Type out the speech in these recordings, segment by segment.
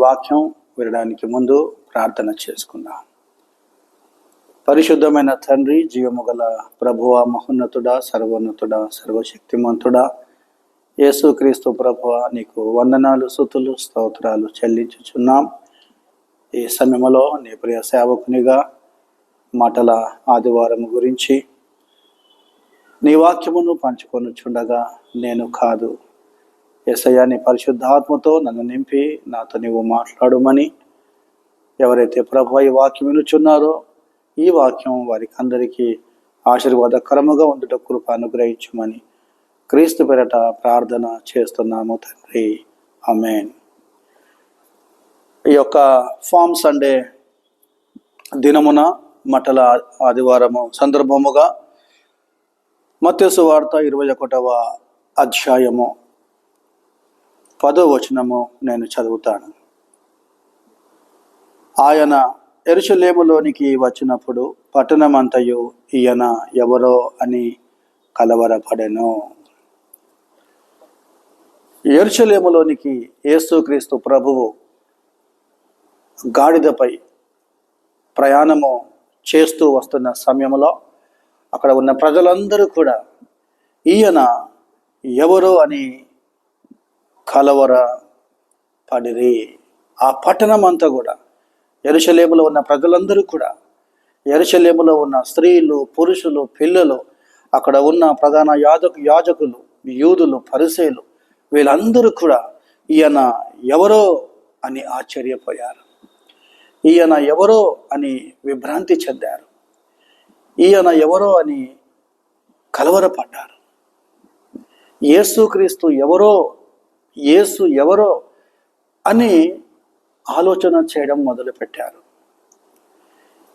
వాక్యం వినడానికి ముందు ప్రార్థన చేసుకుందాం. పరిశుద్ధమైన తండ్రి, జీవముగల ప్రభువ, మహోన్నతుడా, సర్వోన్నతుడా, సర్వశక్తిమంతుడా, యేసుక్రీస్తు ప్రభువ, నీకు వందనాలు, స్తుతులు, స్తోత్రాలు చెల్లించుచున్నాం. ఈ సమయంలో నీ ప్రియ సేవకునిగా మాటల ఆదివారం గురించి నీ వాక్యమును పంచుకొనుచుండగా నేను కాదు, యేసయ్య నీ పరిశుద్ధాత్మతో నన్ను నింపి నాతో నీవు మాట్లాడమని, ఎవరైతే ప్రభువా ఈ వాక్యం వినుచున్నారో ఈ వాక్యం వారికి అందరికీ ఆశీర్వాదకరముగా ఉండుట కృప అనుగ్రహించమని క్రీస్తు పేరట ప్రార్థన చేస్తున్నాము తండ్రి, ఆమేన్. ఈ యొక్క ఫామ్ సండే దినమున మటల ఆదివారము సందర్భముగా మత్తయి సువార్త 21వ అధ్యాయము 10వ వచనము నేను చదువుతాను. ఆయన యెరూషలేములోనికి వచ్చినప్పుడు పట్టణమంతయు ఈయన ఎవరో అని కలవరపడెను. యెరూషలేములోనికి యేసుక్రీస్తు ప్రభువు గాడిదపై ప్రయాణము చేస్తూ వస్తున్న సమయంలో అక్కడ ఉన్న ప్రజలందరూ కూడా ఈయన ఎవరో అని కలవర పడిరి. ఆ పట్టణం అంతా కూడా, యెరూషలేములో ఉన్న ప్రజలందరూ కూడా, యెరూషలేములో ఉన్న స్త్రీలు, పురుషులు, పిల్లలు, అక్కడ ఉన్న ప్రధాన యాజకులు, యూదులు, పరిసయ్యులు, వీళ్ళందరూ కూడా ఈయన ఎవరో అని ఆశ్చర్యపోయారు. ఈయన ఎవరో అని విభ్రాంతి చెందారు. ఈయన ఎవరో అని కలవరపడ్డారు. యేసుక్రీస్తు ఎవరో, యేసు ఎవరో అని ఆలోచన చేయడం మొదలుపెట్టారు.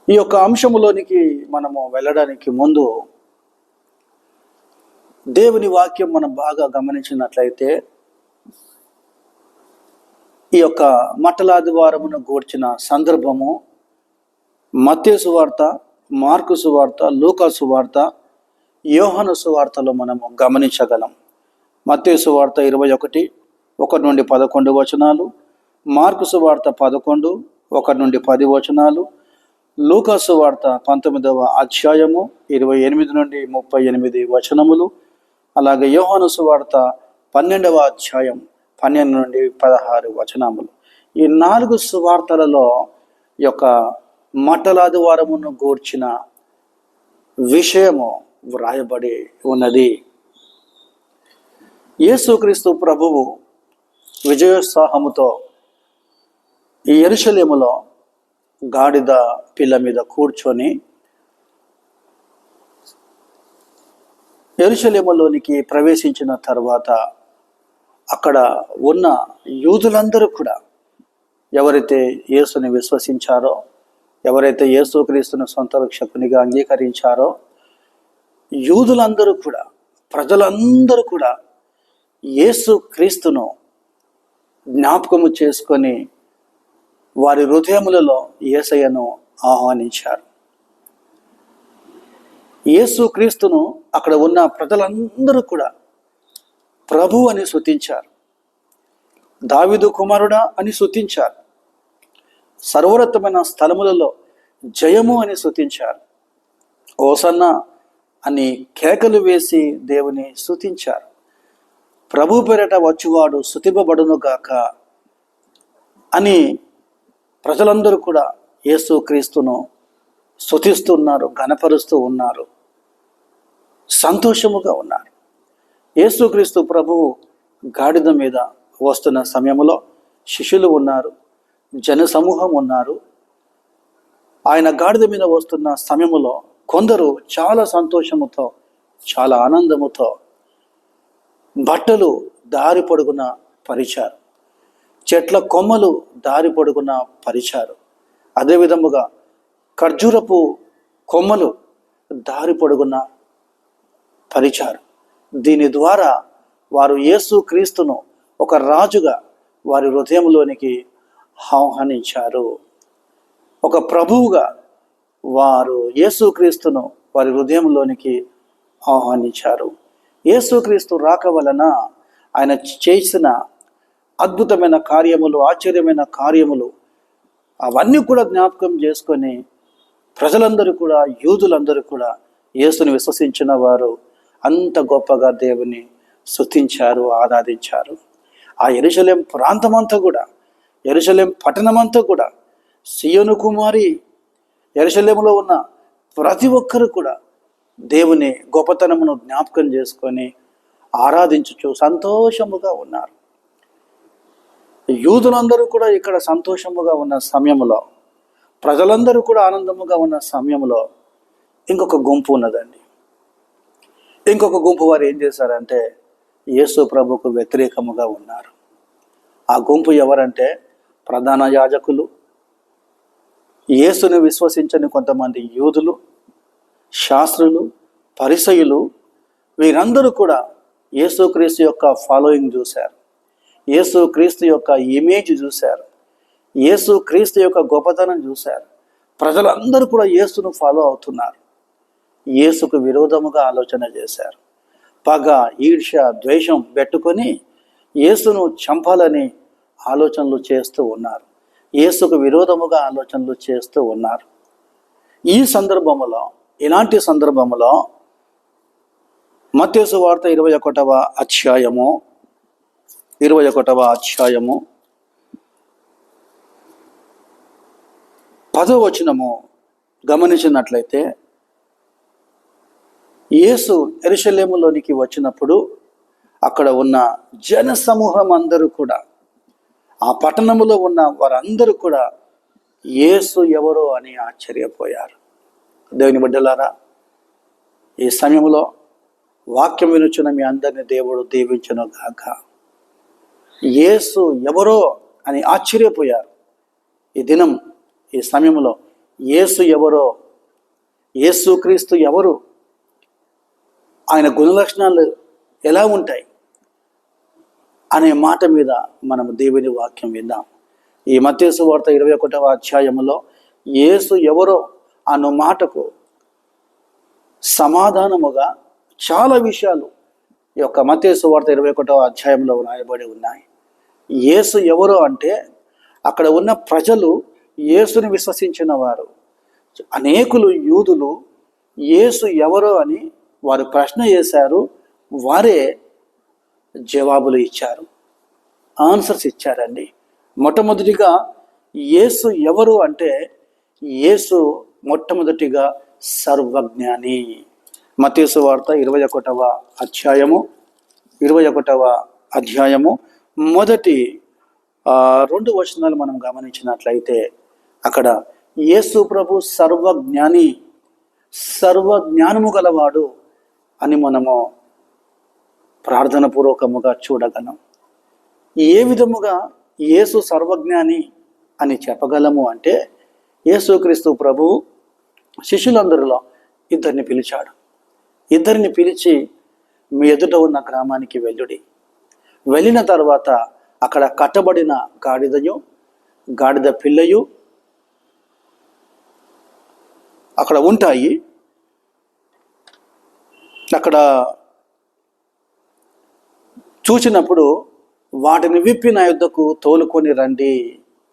ఈ యొక్క అంశములోనికి మనము వెళ్ళడానికి ముందు దేవుని వాక్యం మనం బాగా గమనించినట్లయితే, ఈ యొక్క మట్టలాదివారమును గూర్చిన సందర్భము మత్తయి సువార్త, మార్కు సువార్త, లూకా సువార్త, యోహాను సువార్తలో మనము గమనించగలం. మత్తయి సువార్త 21:1 నుండి 11 వచనాలు, మార్కు సువార్త 11:1 నుండి 10 వచనాలు, లూకా సువార్త 19వ అధ్యాయము 28 నుండి 38 వచనములు, అలాగే యోహాను సువార్త 12వ అధ్యాయం 12 నుండి 16 వచనములు. ఈ 4 సువార్తలలో యొక్క మట్టలాదివారమును గూర్చిన విషయము వ్రాయబడి ఉన్నది. యేసుక్రీస్తు ప్రభువు విజయోత్సాహముతో ఈ యెరూషలేములో గాడిద పిల్ల మీద కూర్చొని యెరూషలేములోనికి ప్రవేశించిన తర్వాత అక్కడ ఉన్న యూదులందరూ కూడా, ఎవరైతే యేసుని విశ్వసించారో, ఎవరైతే యేసుక్రీస్తును సొంత రక్షకునిగా అంగీకరించారో, యూదులందరూ కూడా, ప్రజలందరూ కూడా యేసుక్రీస్తును జ్ఞాపకము చేసుకొని వారి హృదయములలో యేసయ్యను ఆహ్వానించారు. యేసుక్రీస్తును అక్కడ ఉన్న ప్రజలందరూ కూడా ప్రభు అని స్తుతించారు. దావీదు కుమారుడా అని స్తుతించారు. సర్వోన్నతమైన స్థలములలో జయము అని స్తుతించారు. ఓసన్న అని కేకలు వేసి దేవుని స్తుతించారు. ప్రభు పేరట వచ్చువాడు స్తుతింపబడును గాక అని ప్రజలందరూ కూడా యేసుక్రీస్తును స్తుతిస్తున్నారు, ఘనపరుస్తూ ఉన్నారు, సంతోషముగా ఉన్నారు. యేసుక్రీస్తు ప్రభువు గాడిద మీద వస్తున్న సమయంలో శిష్యులు ఉన్నారు, జనసమూహం ఉన్నారు. ఆయన గాడిద మీద వస్తున్న సమయంలో కొందరు చాలా సంతోషముతో, చాలా ఆనందముతో బట్టలు దారి పొడుగున పరిచారు, చెట్ల కొమ్మలు దారి పొడుగున పరిచారు. అదేవిధముగా ఖర్జూరపు కొమ్మలు దారి పొడుగున పరిచారు. దీని ద్వారా వారు యేసుక్రీస్తును ఒక రాజుగా వారి హృదయంలోనికి ఆహ్వానించారు. ఒక ప్రభువుగా వారు యేసుక్రీస్తును వారి హృదయంలోనికి ఆహ్వానించారు. యేసుక్రీస్తు రాక వలన ఆయన చేసిన అద్భుతమైన కార్యములు, ఆశ్చర్యమైన కార్యములు అవన్నీ కూడా జ్ఞాపకం చేసుకొని ప్రజలందరూ కూడా, యూదులందరూ కూడా యేసుని విశ్వసించిన వారు అంత గొప్పగా దేవుని స్తుతించారు, ఆరాధించారు. ఆ యెరూషలేం ప్రాంతమంతా కూడా, యెరూషలేం పట్టణమంతా కూడా, సియోను కుమారి యెరూషలేములో ఉన్న ప్రతి ఒక్కరు కూడా దేవుని గొప్పతనమును జ్ఞాపకం చేసుకొని ఆరాధించుచు సంతోషముగా ఉన్నారు. యూదులందరూ కూడా ఇక్కడ సంతోషముగా ఉన్న సమయంలో, ప్రజలందరూ కూడా ఆనందముగా ఉన్న సమయంలో ఇంకొక గుంపు ఉన్నదండి. ఇంకొక గుంపు వారు ఏం చేశారంటే యేసు ప్రభుకు వ్యతిరేకముగా ఉన్నారు. ఆ గుంపు ఎవరంటే ప్రధాన యాజకులు, యేసుని విశ్వసించని కొంతమంది యూదులు, శాస్త్రులు, పరిసయ్యులు, వీరందరూ కూడా యేసుక్రీస్తు యొక్క ఫాలోయింగ్ చూశారు, యేసుక్రీస్తు యొక్క ఇమేజ్ చూశారు, యేసుక్రీస్తు యొక్క గొప్పతనం చూశారు. ప్రజలందరూ కూడా యేసును ఫాలో అవుతున్నారు. యేసుకు విరోధముగా ఆలోచన చేశారు. పగ, ఈర్ష్య, ద్వేషం పెట్టుకొని యేసును చంపాలని ఆలోచనలు చేస్తూ ఉన్నారు. యేసుకు విరోధముగా ఆలోచనలు చేస్తూ ఉన్నారు. ఈ సందర్భంలో, ఇలాంటి సందర్భంలో మత్తయి సువార్త 21వ అధ్యాయము 10వ వచనము గమనించినట్లయితే, యేసు యెరూషలేములోనికి వచ్చినప్పుడు అక్కడ ఉన్న జన సమూహం అందరూ కూడా, ఆ పట్టణములో ఉన్న వారందరూ కూడా యేసు ఎవరో అని ఆశ్చర్యపోయారు. దేవుని బిడ్డలారా, ఈ సమయంలో వాక్యం వినుచున్న మీ అందరినీ దేవుడు దీవించును గాక. యేసు ఎవరో అని ఆశ్చర్యపోయారు. ఈ దినం, ఈ సమయంలో యేసు ఎవరో, యేసుక్రీస్తు ఎవరు, ఆయన గుణలక్షణాలు ఎలా ఉంటాయి అనే మాట మీద మనం దేవుని వాక్యం విందాం. ఈ మత్తయి సువార్త 21వ అధ్యాయములో యేసు ఎవరో అన్న మాటకు సమాధానముగా చాలా విషయాలు ఈ యొక్క మత్తయి సువార్త 21వ అధ్యాయంలో రాయబడి ఉన్నాయి. యేసు ఎవరో అంటే అక్కడ ఉన్న ప్రజలు యేసుని విశ్వసించిన వారు, అనేకులు యూదులు యేసు ఎవరో అని వారు ప్రశ్న చేశారు. వారే జవాబులు ఇచ్చారు, ఆన్సర్స్ ఇచ్చారండి. మొట్టమొదటిగా యేసు ఎవరు అంటే యేసు మొట్టమొదటిగా సర్వజ్ఞాని. మత్తయి సువార్త 21వ అధ్యాయము మొదటి 2 వచనాలు మనం గమనించినట్లయితే అక్కడ యేసు ప్రభు సర్వజ్ఞాని, సర్వజ్ఞానము గలవాడు అని మనము ప్రార్థన పూర్వకముగా చూడగలం. ఏ విధముగా యేసు సర్వజ్ఞాని అని చెప్పగలము అంటే, యేసుక్రీస్తు ప్రభు శిష్యులందరిలో ఇద్దరిని పిలిచాడు. ఇద్దరిని పిలిచి మీ ఎదుట ఉన్న గ్రామానికి వెళ్ళుడి. వెళ్ళిన తర్వాత అక్కడ కట్టబడిన గాడిదయు, గాడిద పిల్లయు అక్కడ ఉంటాయి. అక్కడ చూసినప్పుడు వాటిని విప్పి నా యుద్ధకు తోలుకొని రండి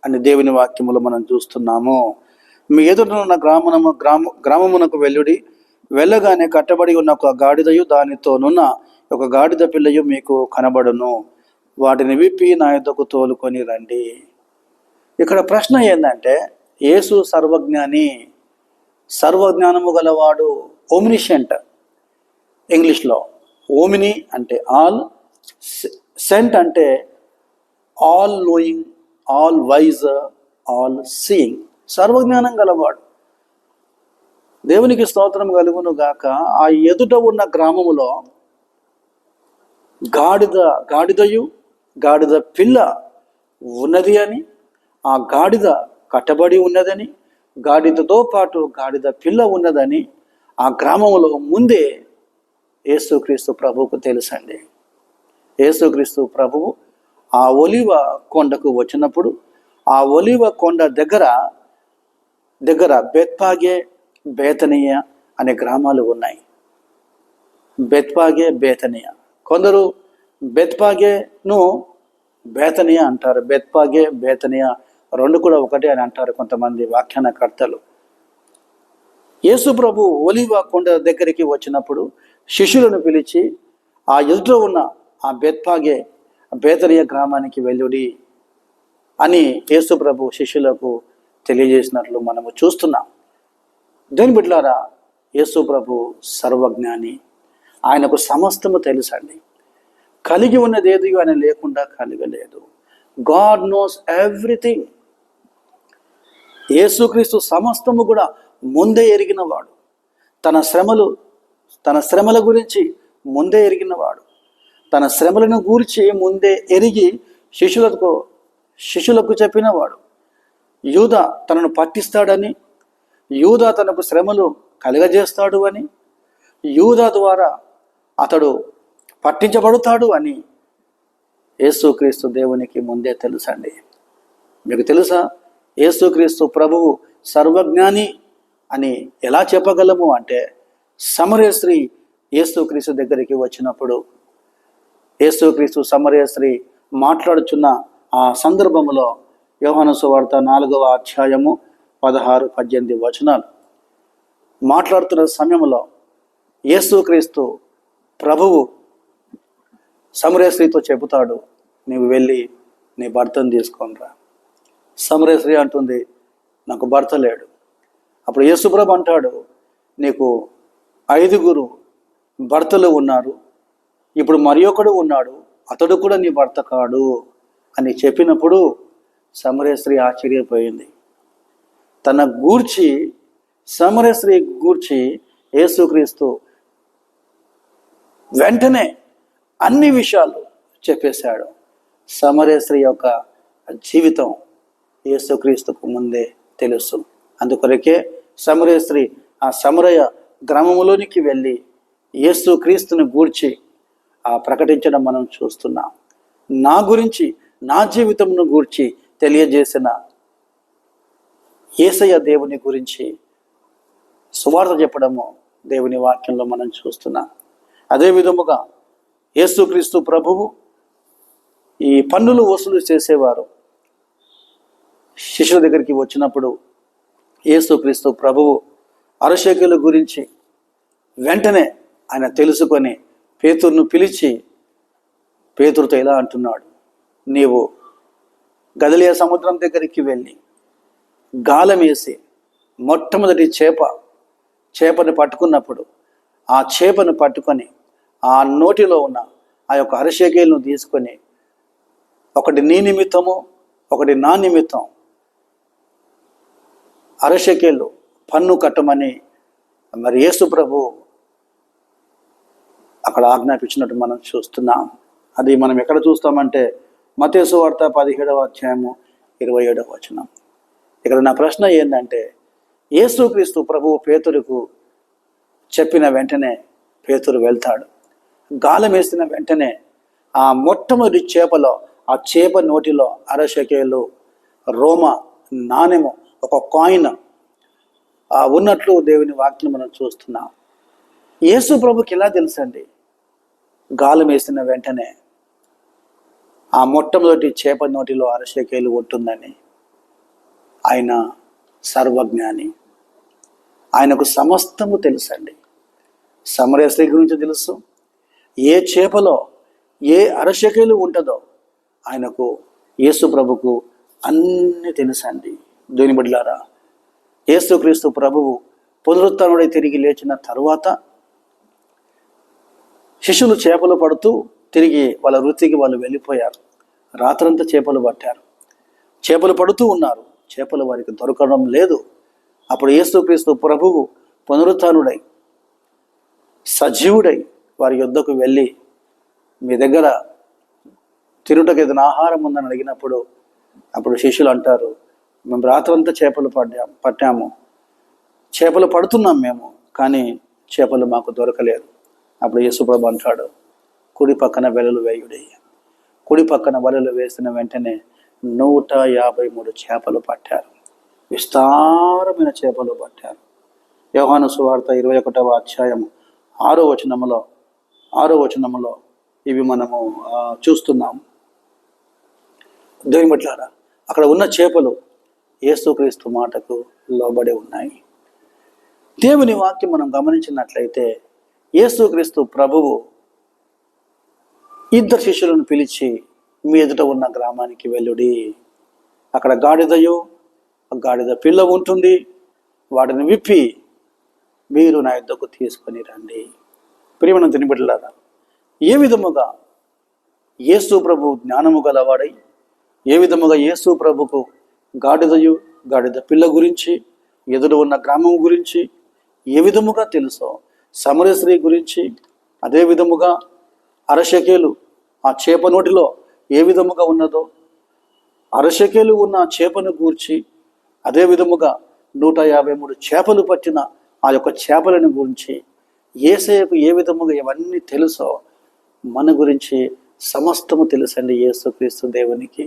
అని దేవుని వాక్యములో మనం చూస్తున్నాము. మీ ఎదుటనున్న గ్రామమునకు వెళ్ళుడి. వెళ్ళగానే కట్టబడి ఉన్న ఒక గాడిదయు దానితోనున్న ఒక గాడిద పిల్లయు మీకు కనబడును. వాటిని విప్పి నా యుద్ధకు తోలుకొని రండి. ఇక్కడ ప్రశ్న ఏంటంటే, యేసు సర్వజ్ఞాని, సర్వజ్ఞానము గలవాడు, ఓమ్నిషెంట్. ఇంగ్లీష్లో ఓమిని అంటే ఆల్, సెంట్ అంటే all knowing, all wise, all seeing. సర్వజ్ఞానం గలవాడు. దేవునికి స్తోత్రం కలుగును గాక. ఆ ఎదుట ఉన్న గ్రామములో గాడిదయు గాడిద పిల్ల ఉన్నది అని, ఆ గాడిద కట్టబడి ఉన్నదని, గాడిదతో పాటు గాడిద పిల్ల ఉన్నదని ఆ గ్రామంలో ముందే యేసుక్రీస్తు ప్రభువుకు తెలుసండి. యేసుక్రీస్తు ప్రభువు ఆ ఒలివ కొండకు వచ్చినప్పుడు ఆ ఒలివ కొండ దగ్గర బెత్పాగే, బేతనీయ అనే గ్రామాలు ఉన్నాయి. బెత్పాగే, బేతనీయ. కొందరు బెత్పాగేను బేతనియా అంటారు. బెత్పాగే బేతనియా రెండు కూడా ఒకటే అని అంటారు కొంతమంది వ్యాఖ్యానకర్తలు. యేసు ప్రభు ఒలీవ కొండ దగ్గరికి వచ్చినప్పుడు శిష్యులను పిలిచి ఆ ఎదుట ఉన్న ఆ బెత్పాగే బేతనియా గ్రామానికి వెళ్ళుడి అని యేసు ప్రభు శిష్యులకు తెలియజేసినట్లు మనము చూస్తున్నాం. దేని బిడ్డలారా, యేసు ప్రభు సర్వజ్ఞాని, ఆయనకు సమస్తము తెలుసండి. కలిగి ఉన్నది ఏది ఆయన లేకుండా కలగలేదు. God knows everything. యేసుక్రీస్తు సమస్తము కూడా ముందే ఎరిగినవాడు. తన శ్రమల గురించి ముందే ఎరిగినవాడు. తన శ్రమలను గూర్చి ముందే ఎరిగి శిష్యులకు చెప్పినవాడు. యూద తనను పట్టిస్తాడని, యూద తనకు శ్రమలు కలుగజేస్తాడు అని, యూద ద్వారా అతడు పట్టించబడతాడు అని యేసుక్రీస్తు దేవునికి ముందే తెలుసండి. మీకు తెలుసా, యేసుక్రీస్తు ప్రభువు సర్వజ్ఞాని అని ఎలా చెప్పగలము అంటే, సమరయ స్త్రీ యేసుక్రీస్తు దగ్గరికి వచ్చినప్పుడు యేసుక్రీస్తు సమరయ స్త్రీ మాట్లాడుచున్న ఆ సందర్భంలో యోహాను సువార్త 4వ అధ్యాయము 16-18 వచనాలు మాట్లాడుతున్న సమయంలో యేసుక్రీస్తు ప్రభువు సమరయ స్త్రీతో చెబుతాడు, నీవు వెళ్ళి నీ భర్తను తీసుకొనిరా. సమరయ స్త్రీ అంటుంది, నాకు భర్త లేడు. అప్పుడు యేసుప్రభు అంటాడు, నీకు 5 భర్తలు ఉన్నారు, ఇప్పుడు మరి ఒకడు ఉన్నాడు, అతడు కూడా నీ భర్త కాడు అని చెప్పినప్పుడు సమరయ స్త్రీ ఆశ్చర్యపోయింది. తన గూర్చి సమరయ స్త్రీ గూర్చి యేసుక్రీస్తు వెంటనే అన్ని విషయాలు చెప్పేశాడు. సమరయ స్త్రీ యొక్క జీవితం యేసుక్రీస్తుకు ముందే తెలుసు. అందుకొరకే సమరయ స్త్రీ ఆ సమరయ గ్రామంలోనికి వెళ్ళి యేసుక్రీస్తుని గూర్చి ప్రకటించడం మనం చూస్తున్నాం. నా గురించి, నా జీవితంను గూర్చి తెలియజేసిన యేసయ్య దేవుని గురించి సువార్త చెప్పడము దేవుని వాక్యంలో మనం చూస్తున్నాం. అదే విధముగా యేసుక్రీస్తు ప్రభువు ఈ పన్నులు వసూలు చేసేవారు శిష్యుల దగ్గరికి వచ్చినప్పుడు యేసుక్రీస్తు ప్రభువు అరశేకుల గురించి వెంటనే ఆయన తెలుసుకొని పేతురును పిలిచి పేతురుతో ఇలా అంటున్నాడు, నీవు గలిలయ సముద్రం దగ్గరికి వెళ్ళి గాలం వేసి మొట్టమొదటి చేపను పట్టుకున్నప్పుడు ఆ చేపను పట్టుకొని ఆ నోటిలో ఉన్న ఆ యొక్క అరశేకేలను తీసుకొని ఒకటి నీ నిమిత్తము ఒకటి నా నిమిత్తం అరశేకేలు పన్ను కట్టమని మరి యేసు ప్రభు అక్కడ ఆజ్ఞాపించినట్టు మనం చూస్తున్నాం. అది మనం ఎక్కడ చూస్తామంటే మత్తయి సువార్త 17వ అధ్యాయము 27వ వచనం. ఇక్కడ నా ప్రశ్న ఏంటంటే, యేసుక్రీస్తు ప్రభువు పేతురుకు చెప్పిన వెంటనే పేతురు వెళ్తాడు. గాలం వేసిన వెంటనే ఆ మొట్టమొదటి చేపలో ఆ చేప నోటిలో అరశకేలు రోమ నాణెము, ఒక కాయిన్ ఉన్నట్లు దేవుని వాక్యం మనం చూస్తున్నాం. యేసు ప్రభుకి ఎలా తెలుసండి గాలం వేసిన వెంటనే ఆ మొట్టమొదటి చేప నోటిలో అరశకేలు ఉంటుందని? ఆయన సర్వజ్ఞాని, ఆయనకు సమస్తము తెలుసండి. సమరయ స్త్రీ గురించి తెలుసు, ఏ చేపలో ఏ అరశకేలు ఉంటుందో ఆయనకు, యేసు ప్రభుకు అన్నీ తెలుసండి. దేవుని బిడ్డలారా, యేసుక్రీస్తు ప్రభువు పునరుత్థానుడై తిరిగి లేచిన తరువాత శిష్యులు చేపలు పడుతూ తిరిగి వాళ్ళ వృత్తికి వాళ్ళు వెళ్ళిపోయారు. రాత్రంతా చేపలు పట్టారు, చేపలు పడుతూ ఉన్నారు, చేపలు వారికి దొరకడం లేదు. అప్పుడు యేసుక్రీస్తు ప్రభువు పునరుత్థానుడై సజీవుడై వారి యొద్దకు వెళ్ళి, మీ దగ్గర తిరుటకు ఏదైనా ఆహారం ఉందని అడిగినప్పుడు అప్పుడు శిష్యులు అంటారు, మేము రాత్రంతా చేపలు పట్టాము, చేపలు పడుతున్నాం మేము, కానీ చేపలు మాకు దొరకలేదు. అప్పుడు యేసుప్రభు అంటాడు, కుడి పక్కన వలలు వేయుడి. కుడి పక్కన వలలు వేసిన వెంటనే 153 చేపలు పట్టారు, విస్తారమైన చేపలు పట్టారు. యోహాను సువార్త 21వ అధ్యాయం 6వ వచనములో ఇవి మనము చూస్తున్నాం. దేవుని బిడ్డలారా, అక్కడ ఉన్న చేపలు యేసుక్రీస్తు మాటకు లోబడి ఉన్నాయి. దేవుని వాక్యం మనం గమనించినట్లయితే యేసుక్రీస్తు ప్రభువు ఇద్దరు శిష్యులను పిలిచి మీ ఎదుట ఉన్న గ్రామానికి వెళ్ళుడి, అక్కడ గాడిద పిల్ల ఉంటుంది, వాటిని విప్పి మీరు నా యుద్ధకు తీసుకొని రండి. ప్రియమైన దేవుని బిడ్డలారా, ఏ విధముగా యేసు ప్రభు జ్ఞానము గలవాడై, ఏ విధముగా యేసు ప్రభుకు గాడిద పిల్ల గురించి, ఎదురు ఉన్న గ్రామం గురించి ఏ విధముగా తెలుసో, సమరయ స్త్రీ గురించి అదే విధముగా అరశకేలు ఆ చేప నోటిలో ఏ విధముగా ఉన్నదో, అరశకేలు ఉన్న చేపను గూర్చి అదే విధముగా 153 చేపలు పట్టిన ఆ యొక్క చేపలను గురించి, యేసయ్యకు ఏ విధముగా ఇవన్నీ తెలుసో మన గురించి సమస్తము తెలుసండి యేసుక్రీస్తు దేవునికి.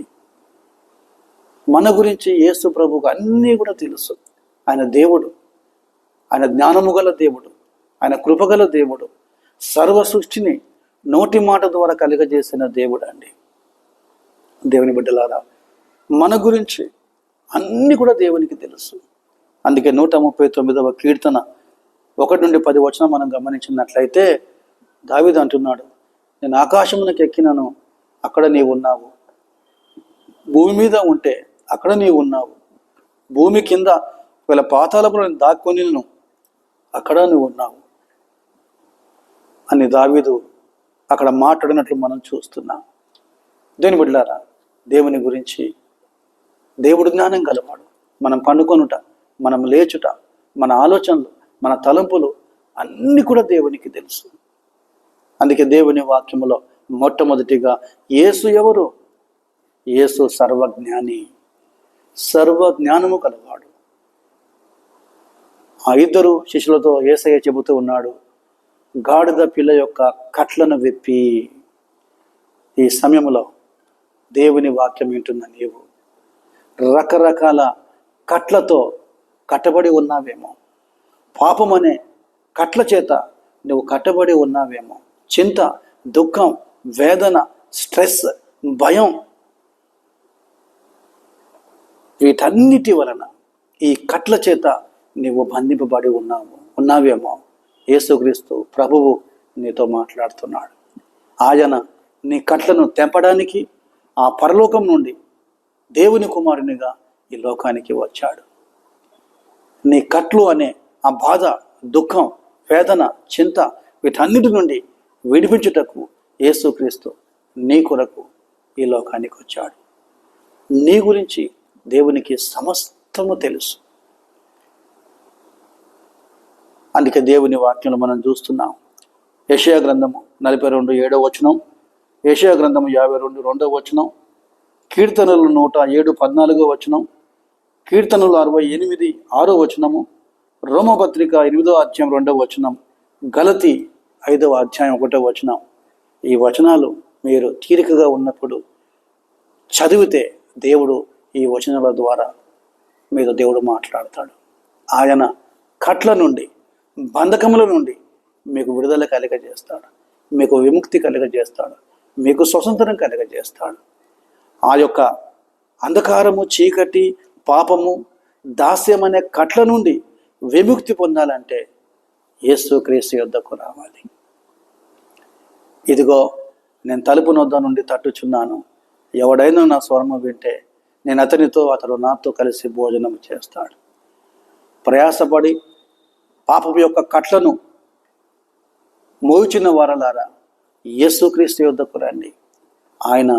మన గురించి యేసు ప్రభువుకు అన్నీ కూడా తెలుసు. ఆయన దేవుడు, ఆయన జ్ఞానము గల దేవుడు, ఆయన కృపగల దేవుడు, సర్వ సృష్టిని నోటి మాట ద్వారా కలుగజేసిన దేవుడు అండి. దేవుని బిడ్డలారా, మన గురించి అన్నీ కూడా దేవునికి తెలుసు. అందుకే 139వ కీర్తన 1 నుండి 10 వచనం మనం గమనించినట్లయితే దావీదు అంటున్నాడు, నేను ఆకాశమునకు ఎక్కినను అక్కడ నీవు ఉన్నావు, భూమి మీద ఉంటే అక్కడ నీవు ఉన్నావు, భూమి కింద ఒకవేళ పాతాళములో నేను దాక్కొనిను అక్కడ నువ్వు ఉన్నావు అని దావీదు అక్కడ మాట్లాడినట్లు మనం చూస్తున్నాం. దేవుని బిడ్డలారా, దేవుని గురించి దేవుడు జ్ఞానం గలవాడు. మనం పండుకొనుట, మనం లేచుట, మన ఆలోచనలు, మన తలంపులు అన్నీ కూడా దేవునికి తెలుసు. అందుకే దేవుని వాక్యములో మొట్టమొదటిగా యేసు ఎవరు? యేసు సర్వజ్ఞాని, సర్వజ్ఞానము కలవాడు. ఆ ఇద్దరు శిష్యులతో యేసయ్య చెబుతూ ఉన్నాడు, గాడిద పిల్ల యొక్క కట్లను విప్పి. ఈ సమయంలో దేవుని వాక్యం వింటున్న నీవు రకరకాల కట్లతో కట్టబడి ఉన్నావేమో, పాపం అనే కట్ల చేత నువ్వు కట్టబడి ఉన్నావేమో, చింత, దుఃఖం, వేదన, స్ట్రెస్, భయం, వీటన్నిటి వలన ఈ కట్ల చేత నీవు బంధింపబడి ఉన్నావేమో. యేసుక్రీస్తు ప్రభువు నీతో మాట్లాడుతున్నాడు. ఆయన నీ కట్లను తెంపడానికి ఆ పరలోకం నుండి దేవుని కుమారునిగా ఈ లోకానికి వచ్చాడు. నీ కట్లు అనే ఆ బాధ, దుఃఖం, వేదన, చింత వీటన్నిటి నుండి విడిపించుటకు యేసుక్రీస్తు నీ కొరకు ఈ లోకానికి వచ్చాడు. నీ గురించి దేవునికి సమస్తము తెలుసు. అందుకే దేవుని వాక్యంలో మనం చూస్తున్నాం. యెషయా గ్రంథము 42:7 వచనం, యెషయా గ్రంథము 52:2 వచనం, కీర్తనలు 107:14 వచనం, కీర్తనలు 68:6 వచనము, రోమపత్రిక 8వ అధ్యాయం 2వ వచనం, గలతీ 5వ అధ్యాయం 1వ వచనం. ఈ వచనాలు మీరు తీరికగా ఉన్నప్పుడు చదివితే దేవుడు ఈ వచనాల ద్వారా మీద దేవుడు మాట్లాడతాడు. ఆయన కట్ల నుండి, బంధకముల నుండి మీకు విడుదల కలుగజేస్తాడు, మీకు విముక్తి కలుగజేస్తాడు, మీకు స్వతంత్రం కలుగజేస్తాడు. ఆ యొక్క అంధకారము, చీకటి, పాపము, దాస్యం అనే కట్ల నుండి విముక్తి పొందాలంటే యేసుక్రీస్తు యొద్దకు రావాలి. ఇదిగో నేను తలుపు నొద్ద నుండి తట్టుచున్నాను, ఎవడైనా నా స్వరము వింటే నేను అతడు నాతో కలిసి భోజనం చేస్తాడు. ప్రయాసపడి పాపం యొక్క కట్లను మోయుచున్న వారలారా యేసుక్రీస్తు యొద్దకు రండి, ఆయన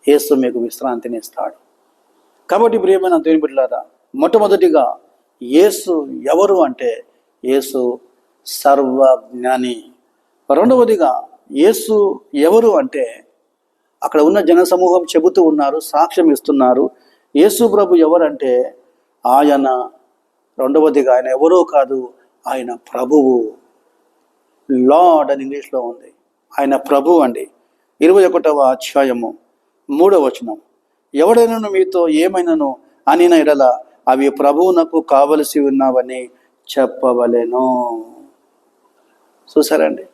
యేసు మీకు విశ్రాంతిని ఇస్తాడు. కాబట్టి ప్రియమైన దేవుని బిడ్డలారా, మొట్టమొదటిగా యేసు ఎవరు అంటే యేసు సర్వజ్ఞాని. రెండవదిగా యేసు ఎవరు అంటే అక్కడ ఉన్న జనసమూహం చెబుతూ ఉన్నారు, సాక్ష్యం ఇస్తున్నారు. యేసు ప్రభు ఎవరంటే ఆయన, రెండవదిగా ఆయన ఎవరో కాదు, ఆయన ప్రభువు. లార్డ్ అని ఇంగ్లీష్లో ఉంది, ఆయన ప్రభు అండి. 21వ అధ్యాయము 3వ వచనం, ఎవడైనాను మీతో ఏమైనాను అనిన ఎడల అవి ప్రభువునకు కావలసి ఉన్నావని చెప్పవలెను. చూసారండి,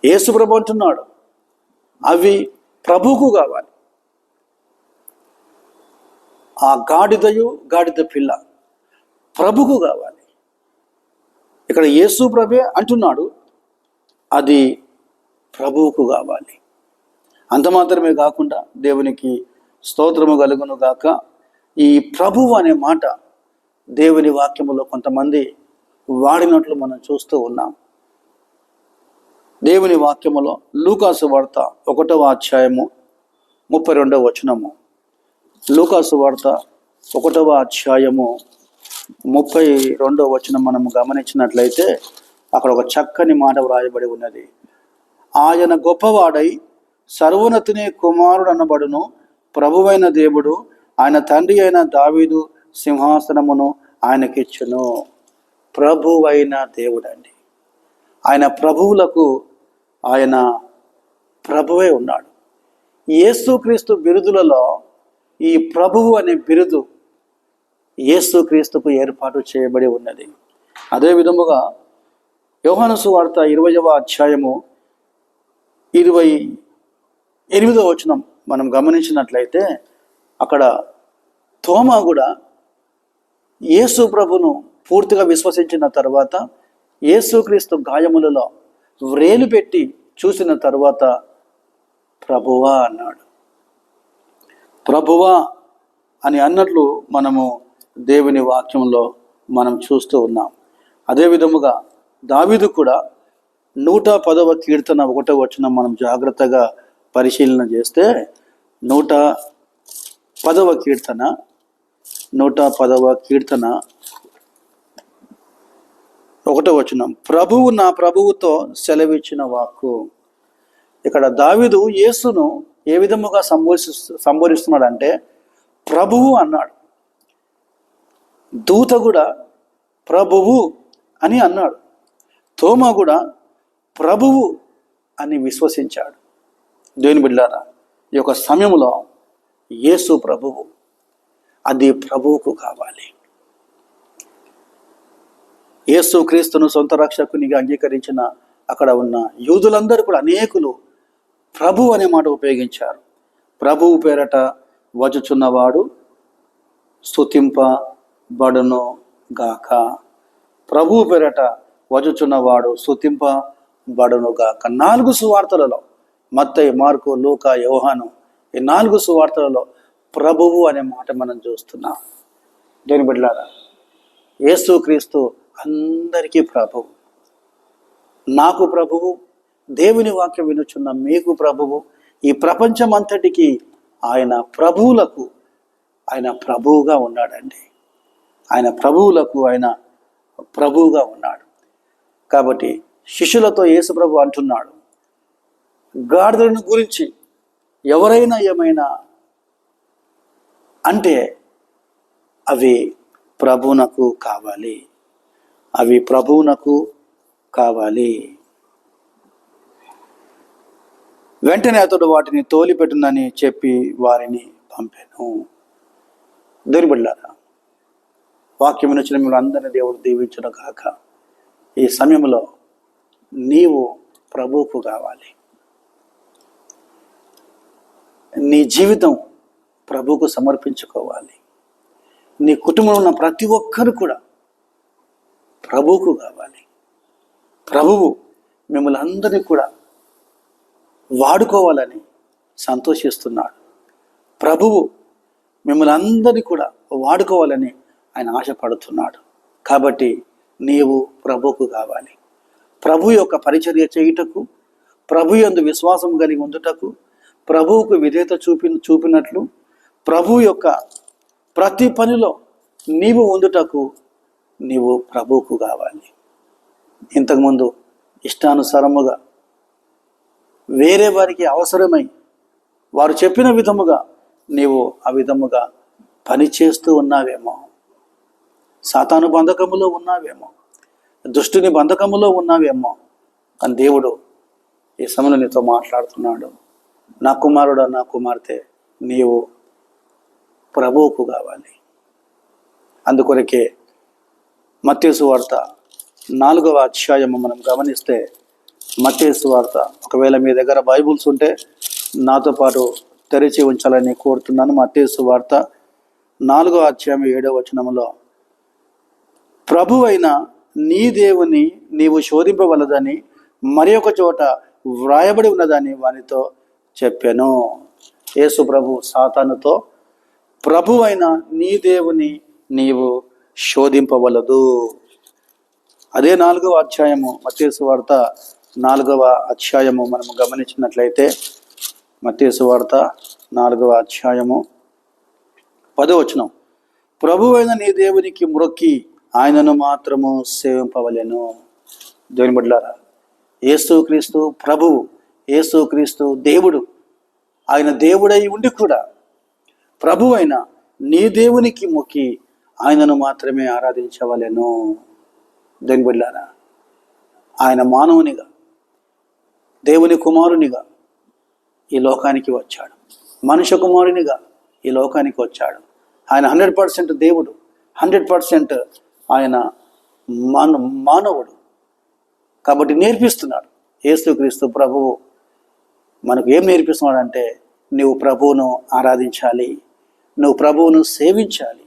యేసు ప్రభు అంటున్నాడు అవి ప్రభువుకు కావాలి. ఆ గాడిద పిల్ల ప్రభుకు కావాలి. ఇక్కడ యేసు ప్రభే అంటున్నాడు, అది ప్రభువుకు కావాలి. అంత మాత్రమే కాకుండా దేవునికి స్తోత్రము కలుగును గాక. ఈ ప్రభువు అనే మాట దేవుని వాక్యములో కొంతమంది వాడినట్లు మనం చూస్తూ ఉన్నాం. దేవుని వాక్యములో లూకాసు వార్త 1వ అధ్యాయము 32వ వచనము, లూకాసు వార్త 1వ అధ్యాయము 32వ వచనం మనము గమనించినట్లయితే అక్కడ ఒక చక్కని మాట వ్రాయబడి ఉన్నది. ఆయన గొప్పవాడై సర్వోన్నతుని కుమారుడు అనబడును, ప్రభువైన దేవుడు ఆయన తండ్రి అయిన దావీదు సింహాసనమును ఆయనకిచ్చును. ప్రభువైన దేవుడు అండి. ఆయన ప్రభువులకు ఆయన ప్రభువే ఉన్నాడు. యేసుక్రీస్తు బిరుదులలో ఈ ప్రభువు అనే బిరుదు యేసుక్రీస్తుకు ఏర్పాటు చేయబడి ఉన్నది. అదే విధముగా యోహాను సువార్త 20వ అధ్యాయము 28వ వచనం మనం గమనించినట్లయితే అక్కడ తోమా కూడా యేసు ప్రభును పూర్తిగా విశ్వసించిన తర్వాత యేసుక్రీస్తు గాయములలో వ్రేలు పెట్టి చూసిన తర్వాత ప్రభువా అన్నాడు. ప్రభువా అని అన్నట్లు మనము దేవుని వాక్యంలో మనం చూస్తూ ఉన్నాం. అదే విధముగా దావీదు కూడా 110వ కీర్తన 1వ వచనం మనం జాగ్రత్తగా పరిశీలన చేస్తే 110వ కీర్తన 1వ వచనం, ప్రభువు నా ప్రభువుతో సెలవిచ్చిన వాక్కు. ఇక్కడ దావీదు యేసును ఏ విధముగా సంబోధిస్తున్నాడంటే ప్రభువు అన్నాడు. దూత కూడా ప్రభువు అని అన్నాడు. తోమా కూడా ప్రభువు అని విశ్వసించాడు. దేవుని బిడ్డలారా, ఈ యొక్క సమయంలో యేసు ప్రభువు, అది ప్రభువుకు కావాలి. యేసు క్రీస్తును సొంత రక్షకునిగా అంగీకరించిన అక్కడ ఉన్న యూదులందరూ కూడా అనేకులు ప్రభు అనే మాట ఉపయోగించారు. ప్రభువు పేరట వచ్చుచున్నవాడు స్తుతింపబడును గాక. ప్రభువు పేరట వచ్చుచున్నవాడు స్తుతింపబడును గాక. 4 సువార్తలలో మత్తయి, మార్కు, లూకా, యోహాను, ఈ 4 సువార్తలలో ప్రభువు అనే మాట మనం చూస్తున్నాం. దేని బిడ్డలారా, యేసుక్రీస్తు అందరికీ ప్రభువు. నాకు ప్రభువు, దేవుని వాక్యం వినుచున్న మీకు ప్రభువు, ఈ ప్రపంచం అంతటికి ఆయన ప్రభువులకు ఆయన ప్రభువుగా ఉన్నాడండి. ఆయన ప్రభువులకు ఆయన ప్రభువుగా ఉన్నాడు. కాబట్టి శిష్యులతో యేసు ప్రభు అంటున్నాడు, గాడిదలను గురించి ఎవరైనా ఏమైనా అంటే అవి ప్రభువునకు కావాలి, అవి ప్రభువునకు కావాలి. వెంటనే అతడు వాటిని తోలిపెట్టునని చెప్పి వారిని పంపాను. దేవుని బిడ్డలారా, వాక్యం వినిచిన మిమ్మల్ని అందరినీ దేవుడు దీవించును గాక. ఈ సమయంలో నీవు ప్రభువుకు కావాలి. నీ జీవితం ప్రభువుకు సమర్పించుకోవాలి. నీ కుటుంబంలో ఉన్న ప్రతి ఒక్కరు కూడా ప్రభువుకు కావాలి. ప్రభువు మిమ్మల్ని అందరినీ కూడా వాడుకోవాలని సంతోషిస్తున్నాడు. ప్రభువు మిమ్మల్ని అందరినీ కూడా వాడుకోవాలని ఆయన ఆశపడుతున్నాడు. కాబట్టి నీవు ప్రభువుకు కావాలి. ప్రభు యొక్క పరిచర్య చేయుటకు, ప్రభు యందు విశ్వాసం కలిగి ఉండుటకు, ప్రభువుకు విధేయత చూపినట్లు ప్రభు యొక్క ప్రతి పనిలో నీవు ఉండుటకు నీవు ప్రభువుకు కావాలి. ఇంతకుముందు ఇష్టానుసారముగా వేరే వారికి అవసరమై వారు చెప్పిన విధముగా నీవు ఆ విధముగా పనిచేస్తూ ఉన్నావేమో, సాతాను బంధకములో ఉన్నావేమో, దుష్టుని బంధకములో ఉన్నావేమో. కానీ దేవుడు ఈ సమయంలో నీతో మాట్లాడుతున్నాడు. నా కుమారుడా, నా కుమార్తె, నీవు ప్రభువుకు కావాలి. అందుకొరకే మత్తయి సువార్త 4వ అధ్యాయము మనం గమనిస్తే, మత్తయి సువార్త, ఒకవేళ మీ దగ్గర బైబుల్స్ ఉంటే నాతో పాటు తెరిచి ఉంచాలని కోరుతున్నాను. మత్తయి సువార్త 4వ అధ్యాయం 7వ వచనములో, ప్రభువైన నీ దేవుని నీవు శోధింపవలదని మరి ఒక చోట వ్రాయబడి ఉన్నదని వానితో చెప్పాను. యేసు ప్రభు సాతానుతో, ప్రభువైన నీ దేవుని నీవు శోధింపవలదు. అదే 4వ అధ్యాయము, మత్తయి సువార్త 4వ అధ్యాయము మనము గమనించినట్లయితే, మత్తయి సువార్త 4వ అధ్యాయము 10వ వచనం, ప్రభువైన నీ దేవునికి మ్రొక్కి ఆయనను మాత్రము సేవింపవలెను. దేవుని బిడ్డలారా, యేసుక్రీస్తు ప్రభువు, యేసుక్రీస్తు దేవుడు. ఆయన దేవుడై ఉండి కూడా ప్రభువైన నీ దేవునికి మొక్కి ఆయనను మాత్రమే ఆరాధించవలెను. దేవుని బిడ్డలారా, ఆయన మానవునిగా, దేవుని కుమారునిగా ఈ లోకానికి వచ్చాడు. మనుష్య కుమారునిగా ఈ లోకానికి వచ్చాడు. ఆయన 100% దేవుడు, 100% ఆయన మానవుడు. కాబట్టి నేర్పిస్తున్నాడు. యేసుక్రీస్తు ప్రభువు మనకు ఏం నేర్పిస్తున్నాడు అంటే, నువ్వు ప్రభువును ఆరాధించాలి, నువ్వు ప్రభువును సేవించాలి,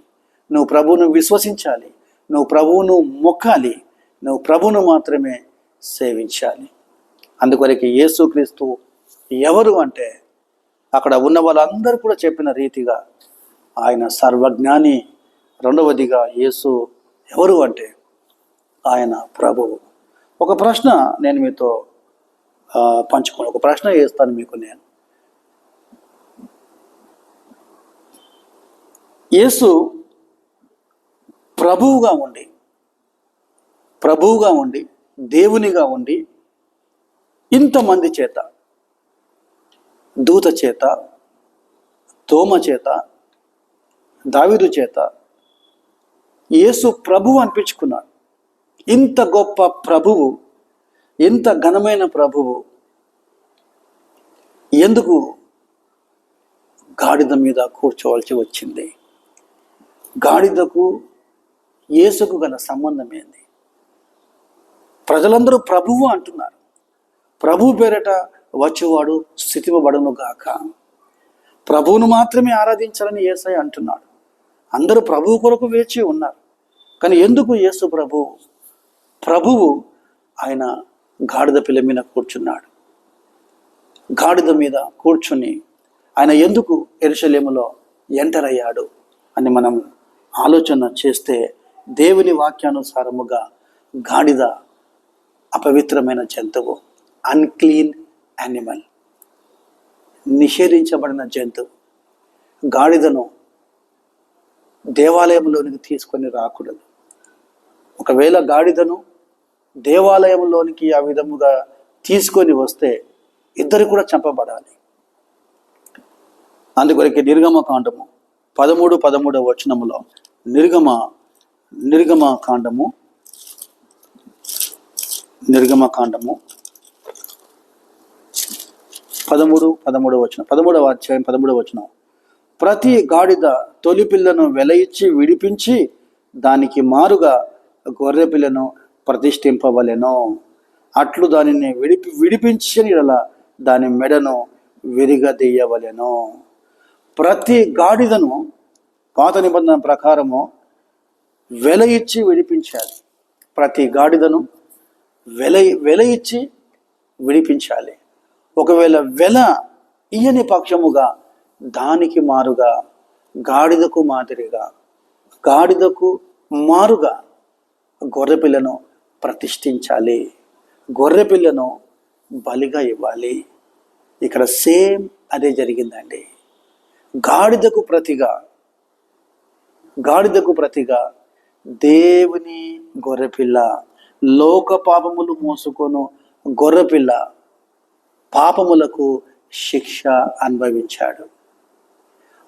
నువ్వు ప్రభువును విశ్వసించాలి, నువ్వు ప్రభువును మొక్కాలి, నువ్వు ప్రభువును మాత్రమే సేవించాలి. అందుకొరకు యేసుక్రీస్తు ఎవరు అంటే, అక్కడ ఉన్న వాళ్ళందరూ కూడా చెప్పిన రీతిగా ఆయన సర్వజ్ఞాని. రెండవదిగా యేసు ఎవరు అంటే ఆయన ప్రభువు. ఒక ప్రశ్న నేను మీతో పంచుకోను, ఒక ప్రశ్న వేస్తాను మీకు నేను. యేసు ప్రభువుగా ఉండి దేవునిగా ఉండి ఇంతమంది చేత, దూత చేత, తోమ చేత, దావీదు చేత యేసు ప్రభువు అనిపించుకున్నాడు. ఇంత గొప్ప ప్రభువు, ఇంత ఘనమైన ప్రభువు ఎందుకు గాడిద మీద కూర్చోవలసి వచ్చింది? గాడిదకు యేసుకు గల సంబంధం ఏంది? ప్రజలందరూ ప్రభువు అంటున్నారు. ప్రభువు పేరట వచ్చేవాడు స్తుతింపబడును గాక. ప్రభువును మాత్రమే ఆరాధించాలని యేసయ్య అంటున్నాడు. అందరూ ప్రభువు కొరకు వేచి ఉన్నారు. కానీ ఎందుకు యేసు ప్రభువు ఆయన గాడిద పిల్ల మీద కూర్చున్నాడు? గాడిద మీద కూర్చుని ఆయన ఎందుకు యెరూషలేములో ఎంటర్ అయ్యాడు అని మనం ఆలోచన చేస్తే, దేవుని వాక్యానుసారముగా గాడిద అపవిత్రమైన జంతువు, అన్క్లీన్ యానిమల్, నిషేధించబడిన జంతువు. గాడిదను దేవాలయంలోనికి తీసుకొని రాకూడదు. ఒకవేళ గాడిదను దేవాలయంలోనికి ఆ విధముగా తీసుకొని వస్తే ఇద్దరు కూడా చంపబడాలి. అందుకొరకు నిర్గమకాండము 13 వచనములో, నిర్గమకాండము 13 వచనం, 13వ అధ్యాయం 13వ వచనం, ప్రతి గాడిద తొలి పిల్లను వెల ఇచ్చి విడిపించి దానికి మారుగా గొర్రె పిల్లను ప్రతిష్ఠింపవలెను. అట్లు దానిని విడిపించని దాని మెడను విరిగదీయవలెను. ప్రతి గాడిదను పాత నిబంధన ప్రకారము వెల ఇచ్చి విడిపించాలి. ప్రతి గాడిదను వెల ఇచ్చి విడిపించాలి. ఒకవేళ వెల ఇయ్యని పక్షముగా దానికి మారుగా గాడిదకు మారుగా గొర్రెపిల్లను ప్రతిష్ఠించాలి. గొర్రెపిల్లను బలిగా ఇవ్వాలి. ఇక్కడ సేమ్ అదే జరిగిందండి. గాడిదకు ప్రతిగా దేవుని గొర్రెపిల్ల, లోక పాపములు మోసుకొను గొర్రెపిల్ల పాపములకు శిక్ష అనుభవించాడు.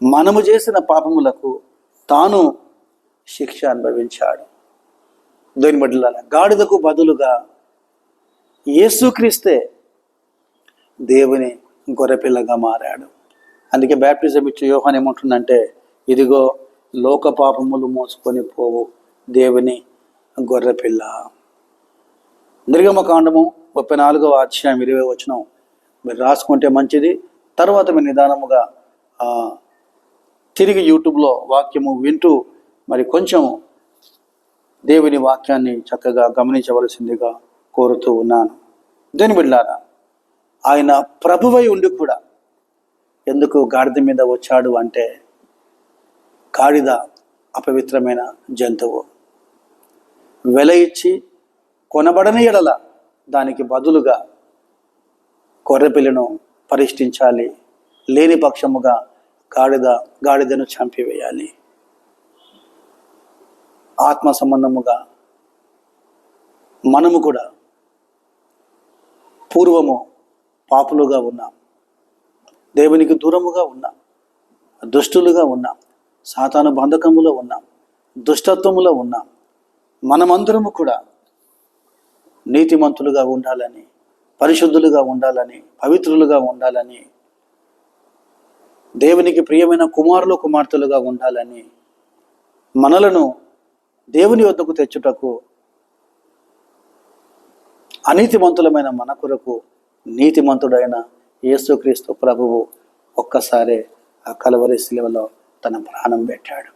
మనము చేసిన పాపములకు తాను శిక్ష అనుభవించాడు. దేవుని బిడ్డలారా, గాడిదకు బదులుగా యేసుక్రీస్తే దేవుని గొర్రెపిల్లగా మారాడు. అందుకే బ్యాప్టిజం ఇచ్చే యోహాను ఏమంటుందంటే, ఇదిగో లోక పాపములు మోసుకొని పోవు దేవుని గొర్రెపిల్ల. నిర్గమకాండము 34వ అధ్యాయం 20వ వచనం మీరు రాసుకుంటే మంచిది. తర్వాత మీరు నిదానముగా తిరిగి యూట్యూబ్లో వాక్యము వింటూ మరి కొంచెం దేవుని వాక్యాన్ని చక్కగా గమనించవలసిందిగా కోరుతూ ఉన్నాను. దేని బిడ్డలారా, ఆయన ప్రభువై ఉండి కూడా ఎందుకు గాడిద మీద వచ్చాడు అంటే, గాడిద అపవిత్రమైన జంతువు. వెల ఇచ్చి కొనబడని ఎడల దానికి బదులుగా గొర్రెపిల్లను పరిష్టించాలి. లేని పక్షముగా గాడిదను చంపివేయాలి. ఆత్మ సంబంధముగా మనము కూడా పూర్వము పాపులుగా ఉన్నాం, దేవునికి దూరముగా ఉన్నాం, దుష్టులుగా ఉన్నాం, సాతాను బంధకములో ఉన్నాం, దుష్టత్వములో ఉన్నాం. మనమందరము కూడా నీతిమంతులుగా ఉండాలని, పరిశుద్ధులుగా ఉండాలని, పవిత్రులుగా ఉండాలని, దేవునికి ప్రియమైన కుమారులు కుమార్తెలుగా ఉండాలని, మనలను దేవుని వద్దకు తెచ్చుటకు అనీతిమంతులమైన మన కొరకు నీతిమంతుడైన యేసుక్రీస్తు ప్రభువు ఒక్కసారే ఆ కలవరి శిలువలో తన ప్రాణం పెట్టాడు.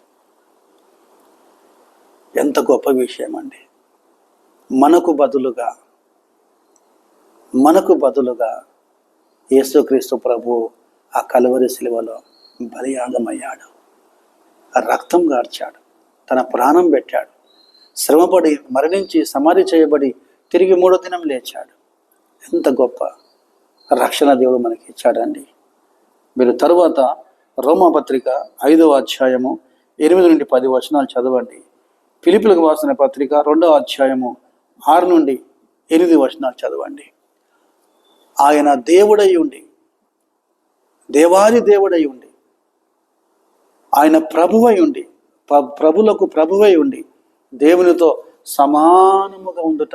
ఎంత గొప్ప విషయం అండి. మనకు బదులుగా యేసుక్రీస్తు ప్రభువు ఆ కలవరి శిలువలో బలియాగమయ్యాడు. ఆ రక్తం గార్చాడు, తన ప్రాణం పెట్టాడు, శ్రమపడి మరణించి సమాధి చేయబడి తిరిగి 3వ దినం లేచాడు. ఎంత గొప్ప రక్షణ దేవుడు మనకి ఇచ్చాడండి. మీరు తరువాత రోమాపత్రిక 5వ అధ్యాయము 8 నుండి 10 వచనాలు చదవండి. ఫిలిప్పీలకు రాసిన పత్రిక 2వ అధ్యాయము 6 నుండి 8 వచనాలు చదవండి. ఆయన దేవుడై ఉండి, దేవాది దేవుడై ఉండి, ఆయన ప్రభువై ఉండి, ప్రభులకు ప్రభువై ఉండి, దేవునితో సమానముగా ఉండుట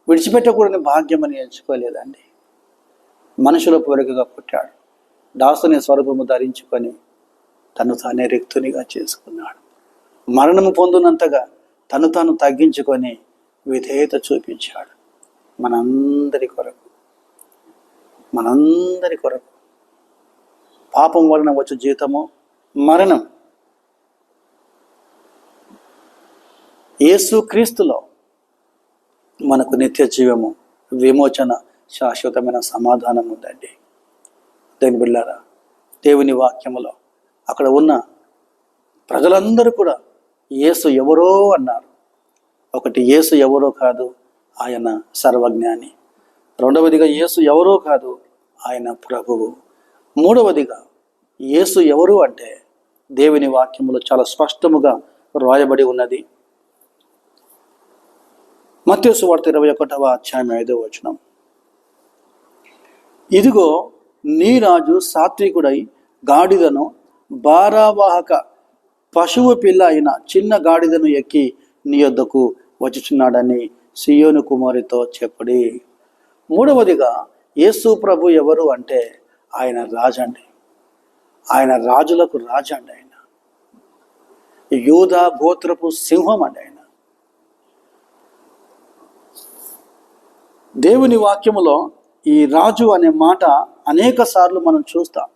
విడిచిపెట్టకూడని భాగ్యమని ఎంచుకోలేదండి. మనుషుల పోలికగా పుట్టాడు, దాసుని స్వరూపము ధరించుకొని తను తానే రిక్తునిగా చేసుకున్నాడు. మరణము పొందినంతగా తను తాను తగ్గించుకొని విధేయత చూపించాడు. మనందరి కొరకు పాపం వలన వచ్చు జీతము మరణం. యేసుక్రీస్తులో మనకు నిత్య జీవము, విమోచన, శాశ్వతమైన సమాధానం ఉందండి. దేని బిడ్డలారా, దేవుని వాక్యములో అక్కడ ఉన్న ప్రజలందరూ కూడా యేసు ఎవరో అన్నారు. ఒకటి, యేసు ఎవరో కాదు, ఆయన సర్వజ్ఞాని. రెండవదిగా, యేసు ఎవరో కాదు, ఆయన ప్రభువు. మూడవదిగా, యేసు ఎవరు అంటే దేవుని వాక్యములో చాలా స్పష్టముగా రాయబడి ఉన్నది. మత్తయి సువార్త 21వ అధ్యాయం 5వ వచనం. ఇదిగో నీ రాజు సాత్వికుడై గాడిదను, భారవాహక పశువు పిల్ల అయిన చిన్న గాడిదను ఎక్కి నీ యొద్దకు వచ్చుచున్నాడని సియోను కుమారితో చెప్పుడి. మూడవదిగా, యేసు ప్రభు ఎవరు అంటే ఆయన రాజండి. ఆయన రాజులకు రాజండి. ఆయన యూదా గోత్రపు సింహం అండి. ఆయన దేవుని వాక్యములో ఈ రాజు అనే మాట అనేక సార్లు మనం చూస్తాం.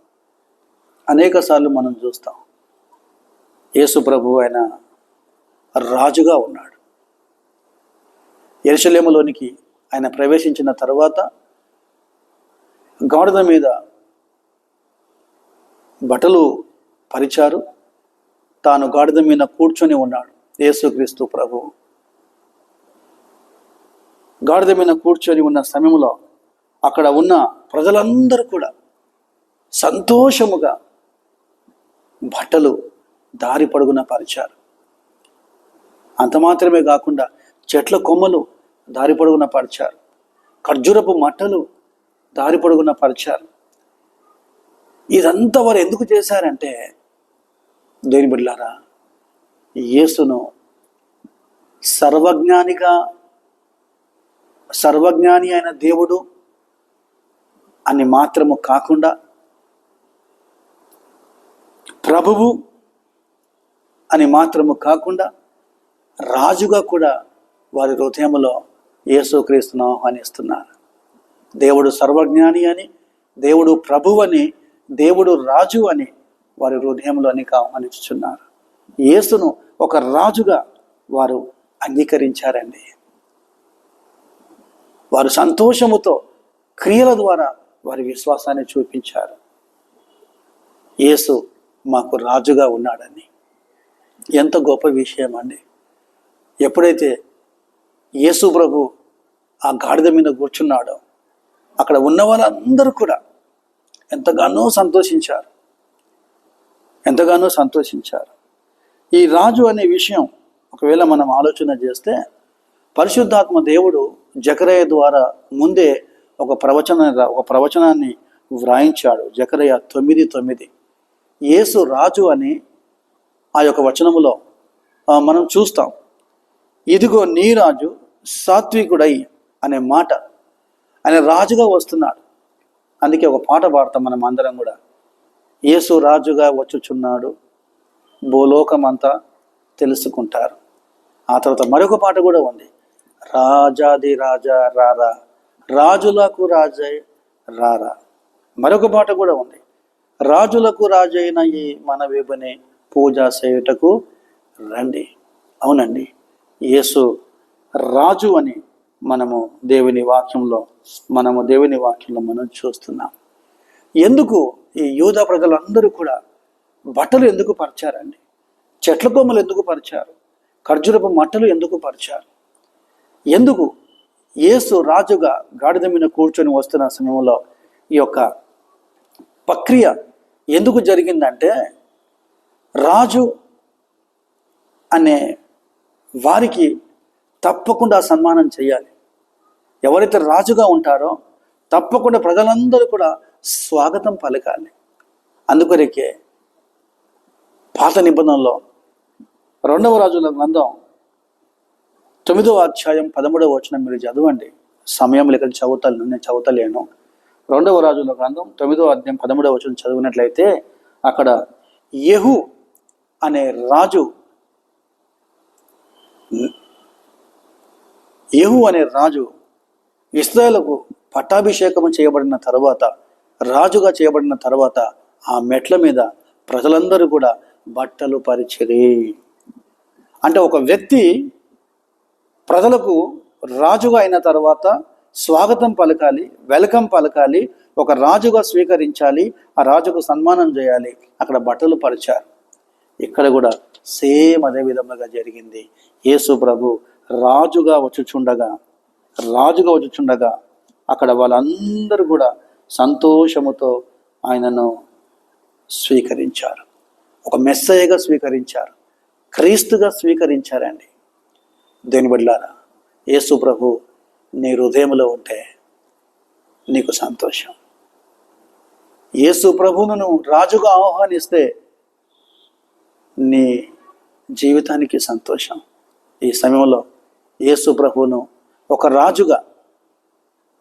యేసు ప్రభు ఆయన రాజుగా ఉన్నాడు. యెరూషలేములోనికి ఆయన ప్రవేశించిన తర్వాత గాడిద మీద బట్టలు పరిచారు, తాను గాడిద మీద కూర్చొని ఉన్నాడు. యేసుక్రీస్తు ప్రభువు గాడిద మీద కూర్చొని ఉన్న సమయంలో అక్కడ ఉన్న ప్రజలందరూ కూడా సంతోషముగా బట్టలు దారి పొడుగున పరిచారు. అంత మాత్రమే కాకుండా చెట్ల కొమ్మలు దారి పొడుగున పరిచారు, ఖర్జూరపు మట్టలు దారి పొడుగున పరిచారు. ఇదంతా వారు ఎందుకు చేశారంటే, దేని బిడ్డలారా, యేసును సర్వజ్ఞాని అయిన దేవుడు అని మాత్రము కాకుండా, ప్రభువు అని మాత్రము కాకుండా, రాజుగా కూడా వారి హృదయంలో యేసుక్రీస్తును ఆహ్వానిస్తున్నారు. దేవుడు సర్వజ్ఞాని అని, దేవుడు ప్రభువు అని దేవుడు రాజు అని వారి హృదయంలో అనిచుచున్నారు. యేసును ఒక రాజుగా వారు అంగీకరించారండి. వారు సంతోషముతో క్రియల ద్వారా వారి విశ్వాసాన్ని చూపించారు. యేసు మాకు రాజుగా ఉన్నాడని. ఎంత గొప్ప విషయం అండి. ఎప్పుడైతే యేసు ప్రభు ఆ గాడిద మీద కూర్చున్నాడో అక్కడ ఉన్న వాళ్ళందరూ కూడా ఎంతగానో సంతోషించారు. ఈ రాజు అనే విషయం ఒకవేళ మనం ఆలోచన చేస్తే పరిశుద్ధాత్మ దేవుడు జకరయ్య ద్వారా ముందే ఒక ప్రవచనాన్ని వ్రాయించాడు. జకరయ్య 9:9 యేసు రాజు అని ఆ యొక్క వచనములో మనం చూస్తాం. ఇదిగో నీ రాజు సాత్వికుడై అనే మాట, ఆయన రాజుగా వస్తున్నాడు. అందుకే ఒక పాట పాడతాం మనం అందరం కూడా, యేసు రాజుగా వచ్చుచున్నాడు భూలోకమంతా తెలుసుకుంటారు. ఆ తర్వాత మరొక పాట కూడా ఉంది, రాజాది రాజా రారా రాజులకు రాజై రారా. మరొక పాట కూడా ఉంది, రాజులకు రాజైన ఈ మన విభని పూజ చేయుటకు రండి. అవునండి, యేసు రాజు అని మనము దేవుని వాక్యంలో మనం చూస్తున్నాం. ఎందుకు ఈ యూదా ప్రజలందరూ కూడా బట్టలు ఎందుకు పరిచారండి? చెట్ల కొమ్మలు ఎందుకు పరిచారు? ఖర్జూరపు మట్టలు ఎందుకు పరిచారు? ఎందుకు యేసు రాజుగా గాడిద మీద కూర్చొని వస్తున్న సమయంలో ఈ యొక్క ప్రక్రియ ఎందుకు జరిగిందంటే, రాజు అనే వారికి తప్పకుండా సన్మానం చేయాలి. ఎవరైతే రాజుగా ఉంటారో తప్పకుండా ప్రజలందరూ కూడా స్వాగతం పలకాలి. అందుకొరకే పాత నిబంధనలో 2వ రాజుల గ్రంథం 9వ అధ్యాయం 13వ వచనం మీరు చదవండి. సమయం లేక నేను చదువుతలేను. 2వ రాజుల గ్రంథం 9వ అధ్యాయం 13వ వచనం చదివినట్లయితే అక్కడ యెహూ అనే రాజు ఇశ్రాయేలుకు పట్టాభిషేకం చేయబడిన తర్వాత, రాజుగా చేయబడిన తర్వాత ఆ మెట్ల మీద ప్రజలందరూ కూడా బట్టలు పరిచిరి. అంటే ఒక వ్యక్తి ప్రజలకు రాజుగా అయిన తర్వాత స్వాగతం పలకాలి, వెల్కమ్ పలకాలి, ఒక రాజుగా స్వీకరించాలి, ఆ రాజుకు సన్మానం చేయాలి. అక్కడ బట్టలు పరిచారు. ఇక్కడ కూడా సేమ్ అదే విధంగా జరిగింది. యేసు ప్రభు రాజుగా వచ్చుచుండగా అక్కడ వాళ్ళందరూ కూడా సంతోషముతో ఆయనను స్వీకరించారు. ఒక మెస్సయ్యగా స్వీకరించారు, క్రీస్తుగా స్వీకరించారండి. దేని బిడ్డలారా, యేసు ప్రభు నీ హృదయంలో ఉంటే నీకు సంతోషం. యేసు ప్రభువును నువ్వు రాజుగా ఆహ్వానిస్తే నీ జీవితానికి సంతోషం. ఈ సమయంలో యేసు ప్రభువును ఒక రాజుగా,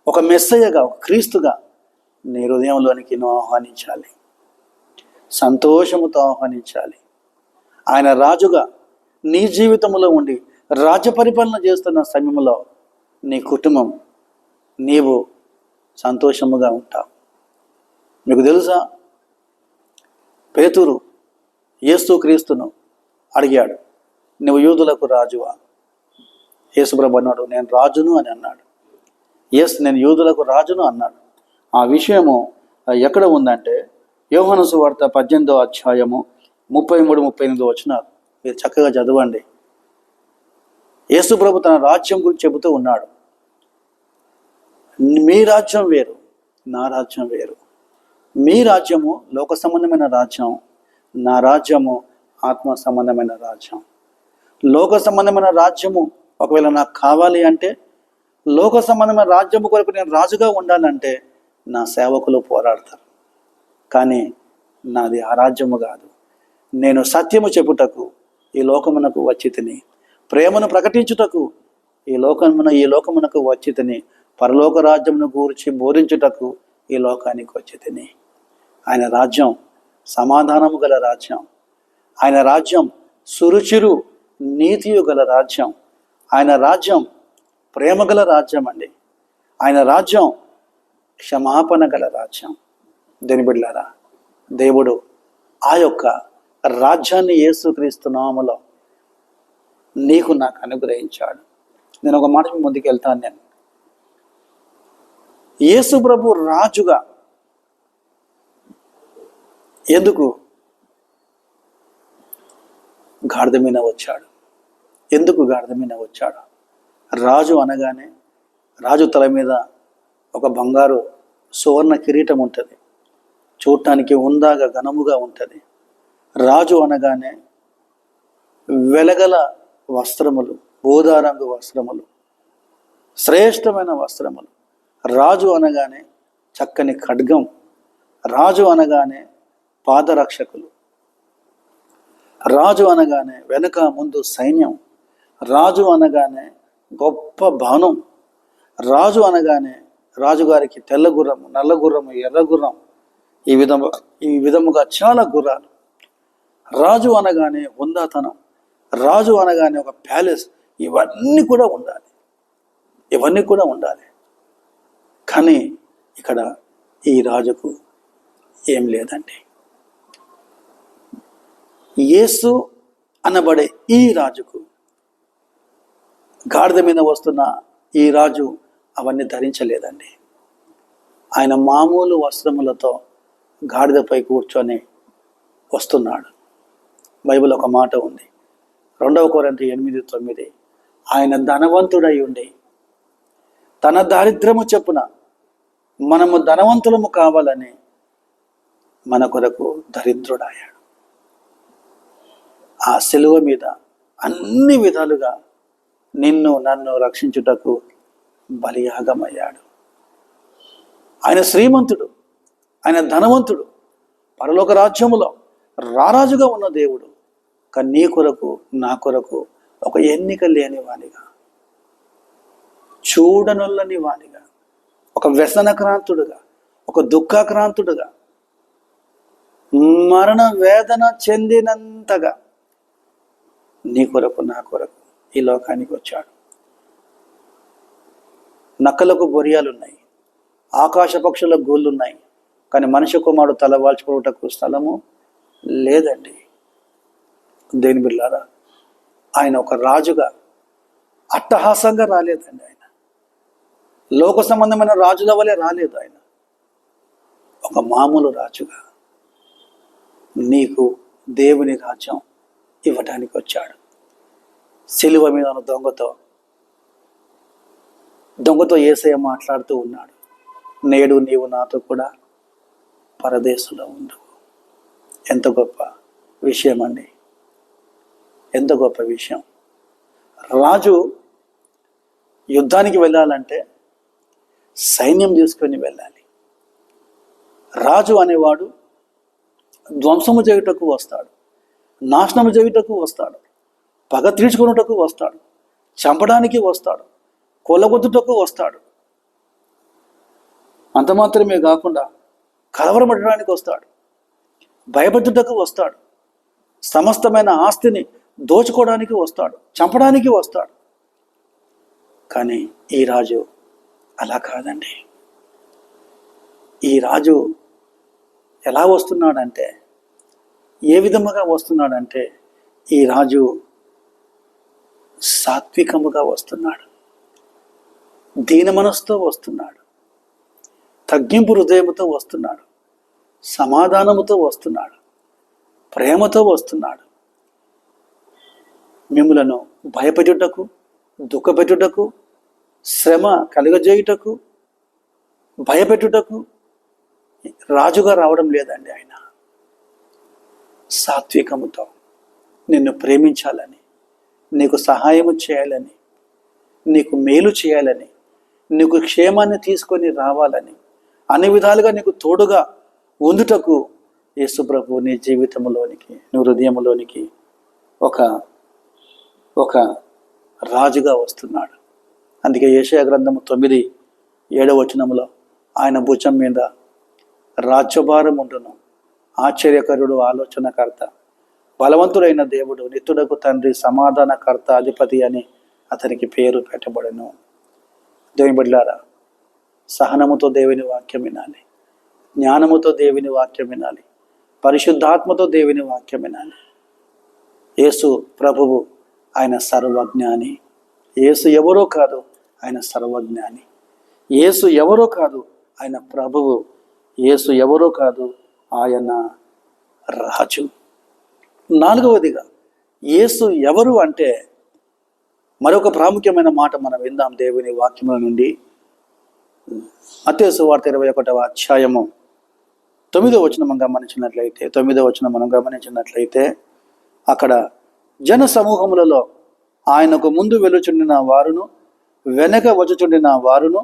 ఒక మెస్సయ్యగా, ఒక క్రీస్తుగా నీ హృదయంలోనికి నువ్వు ఆహ్వానించాలి, సంతోషముతో ఆహ్వానించాలి. ఆయన రాజుగా నీ జీవితంలో ఉండి రాజ్య పరిపాలన చేస్తున్న సమయంలో నీ కుటుంబం, నీవు సంతోషముగా ఉంటావు. మీకు తెలుసా, పేతురు యేసు క్రీస్తును అడిగాడు, నువ్వు యూదులకు రాజువా? యేసుప్రభు అన్నాడు, నేను రాజును అని అన్నాడు. నేను యూదులకు రాజును అన్నాడు. ఆ విషయము ఎక్కడ ఉందంటే యోహాను సువార్త 18వ అధ్యాయము 33-38 వచనాలు మీరు చక్కగా చదవండి. యేసు ప్రభు తన రాజ్యం గురించి చెబుతూ ఉన్నాడు. మీ రాజ్యం వేరు, నా రాజ్యం వేరు. మీ రాజ్యము లోక సంబంధమైన రాజ్యం, నా రాజ్యము ఆత్మ సంబంధమైన రాజ్యం. లోక సంబంధమైన రాజ్యము ఒకవేళ నాకు కావాలి అంటే, లోక సంబంధమైన రాజ్యము కొరకు నేను రాజుగా ఉండాలంటే నా సేవకులు పోరాడతారు. కానీ నాది ఆ రాజ్యము కాదు. నేను సత్యము చెప్పుటకు ఈ లోకమునకు వచ్చి తిని, ప్రేమను ప్రకటించుటకు ఈ లోకమునకు వచ్చి తిని, పరలోక రాజ్యమును గూర్చి బోధించుటకు ఈ లోకానికి వచ్చి తిని. ఆయన రాజ్యం సమాధానము గల రాజ్యం. ఆయన రాజ్యం సురుచిరు నీతియు గల రాజ్యం. ఆయన రాజ్యం ప్రేమ గల రాజ్యం అండి. ఆయన రాజ్యం క్షమాపణ గల రాజ్యం. దేని బిడ్డలారా, దేవుడు ఆ యొక్క రాజ్యాన్ని యేసుక్రీస్తు నామములో నీకు నాకు అనుగ్రహించాడు. నేను ఒక మాట ముందుకు వెళ్తాను. నేను యేసు ప్రభు రాజుగా ఎందుకు గాడిద మీద వచ్చాడు? ఎందుకు గాడిద మీద వచ్చాడు? రాజు అనగానే రాజు తల మీద ఒక బంగారు సువర్ణ కిరీటం ఉంటుంది, చూడటానికి హుందాగా ఘనముగా ఉంటుంది. రాజు అనగానే వెలగల వస్త్రములు, ఊదారంగు వస్త్రములు, శ్రేష్టమైన వస్త్రములు. రాజు అనగానే చక్కని ఖడ్గం, రాజు అనగానే పాదరక్షకులు, రాజు అనగానే వెనుక ముందు సైన్యం, రాజు అనగానే గొప్ప భవనం, రాజు అనగానే రాజుగారికి తెల్ల గుర్రము, నల్ల గుర్రము, ఎర్ర గుర్రం, ఈ విధముగా చాలా గుర్రాలు. రాజు అనగానే హుందాతనం, రాజు అనగానే ఒక ప్యాలెస్. ఇవన్నీ కూడా ఉండాలి. కానీ ఇక్కడ ఈ రాజుకు ఏం లేదండి. యేసు అనబడే ఈ రాజుకు, గాడిద మీద వస్తున్న ఈ రాజు అవన్నీ ధరించలేదండి. ఆయన మామూలు వస్త్రములతో గాడిదపై కూర్చొని వస్తున్నాడు. బైబిల్ ఒక మాట ఉంది, 2 కొరింథీ 8:9, ఆయన ధనవంతుడై ఉండి తన దారిద్ర్యము చెప్పున మనము ధనవంతులము కావాలని మన కొరకు దరిద్రుడాయాడు. ఆ సిలువ మీద అన్ని విధాలుగా నిన్ను నన్ను రక్షించుటకు బలియాగమయ్యాడు. ఆయన శ్రీమంతుడు, ఆయన ధనవంతుడు, పరలోక రాజ్యములో రారాజుగా ఉన్న దేవుడు. కానీ నీ కొరకు నా కొరకు ఒక ఎన్నిక లేని వానిగా, చూడనొల్లని వానిగా, ఒక వ్యసనక్రాంతుడుగా, ఒక దుఃఖాక్రాంతుడుగా, మరణ వేదన చెందినంతగా నీ కొరకు నా కొరకు ఈ లోకానికి వచ్చాడు. నక్కలకు బొరియాలున్నాయి, ఆకాశ పక్షుల గూళ్ళున్నాయి, కానీ మనిషి కుమారుడు తలవాల్చుకోవటకు స్థలము లేదండి. దేని బిళ్ళారా, ఆయన ఒక రాజుగా అట్టహాసంగా రాలేదండి. ఆయన లోక సంబంధమైన రాజుల వలె రాలేదు. ఆయన ఒక మామూలు రాజుగా నీకు దేవుని రాజ్యం ఇవ్వటానికి వచ్చాడు. సిలువ మీద ఉన్న దొంగతో యేసయ్య మాట్లాడుతూ ఉన్నాడు, నేడు నీవు నాతో కూడా పరదేశంలో ఉండవు. ఎంత గొప్ప విషయం అండి, ఎంత గొప్ప విషయం. రాజు యుద్ధానికి వెళ్ళాలంటే సైన్యం తీసుకొని వెళ్ళాలి. రాజు అనేవాడు ధ్వంసము చేయుటకు వస్తాడు, నాశనము చేయుటకు వస్తాడు, పగ తీర్చుకున్నటకు వస్తాడు, చంపడానికి వస్తాడు, కొల్లగొట్టుటకు వస్తాడు. అంత మాత్రమే కాకుండా కలవరపడడానికి వస్తాడు, భయపెట్టుటకు వస్తాడు, సమస్తమైన ఆస్తిని దోచుకోవడానికి వస్తాడు, చంపడానికి వస్తాడు. కానీ ఈ రాజు అలా కాదండి. ఈ రాజు ఎలా వస్తున్నాడంటే, ఏ విధముగా వస్తున్నాడంటే, ఈ రాజు సాత్వికముగా వస్తున్నాడు, దీన మనసుతో వస్తున్నాడు, తగ్గింపు హృదయముతో వస్తున్నాడు, సమాధానముతో వస్తున్నాడు, ప్రేమతో వస్తున్నాడు. మిమ్ములను భయపెట్టుటకు, దుఃఖపెట్టుటకు, శ్రమ కలుగజేయుటకు, భయపెట్టుటకు రాజుగా రావడం లేదండి. ఆయన సాత్వికముతో నిన్ను ప్రేమించాలని, నీకు సహాయము చేయాలని, నీకు మేలు చేయాలని, నీకు క్షేమాన్ని తీసుకొని రావాలని, అన్ని విధాలుగా నీకు తోడుగా ఉండుటకు యేసు ప్రభు నీ జీవితంలోనికి, నీ హృదయంలోనికి ఒక రాజుగా వస్తున్నాడు. అందుకే యెషయా గ్రంథము 9:7 ఆయన భుజం మీద రాజ్యభారం ఉండును, ఆశ్చర్యకరుడు, ఆలోచనకర్త, బలవంతుడైన దేవుడు, నిత్యుడకు తండ్రి, సమాధానకర్త, అధిపతి అని అతనికి పేరు పెట్టబడను. దేవుని బిడ్డలారా, సహనముతో దేవుని వాక్యం వినాలి, జ్ఞానముతో దేవుని వాక్యం వినాలి, పరిశుద్ధాత్మతో దేవుని వాక్యం వినాలి. యేసు ప్రభువు, ఆయన సర్వజ్ఞాని. యేసు ఎవరో కాదు, ఆయన సర్వజ్ఞాని. యేసు ఎవరో కాదు, ఆయన ప్రభువు. యేసు ఎవరో కాదు, ఆయన రాజు. నాలుగవదిగా యేసు ఎవరు అంటే మరొక ప్రాముఖ్యమైన మాట మనం విందాం దేవుని వాక్యముల నుండి. మత్తయి సువార్త 21వ అధ్యాయము 9వ వచనం మనం గమనించినట్లయితే అక్కడ జన సమూహములలో ఆయనకు ముందు వెలుచుండిన వారును వెనక వచ్చుచుండిన వారును,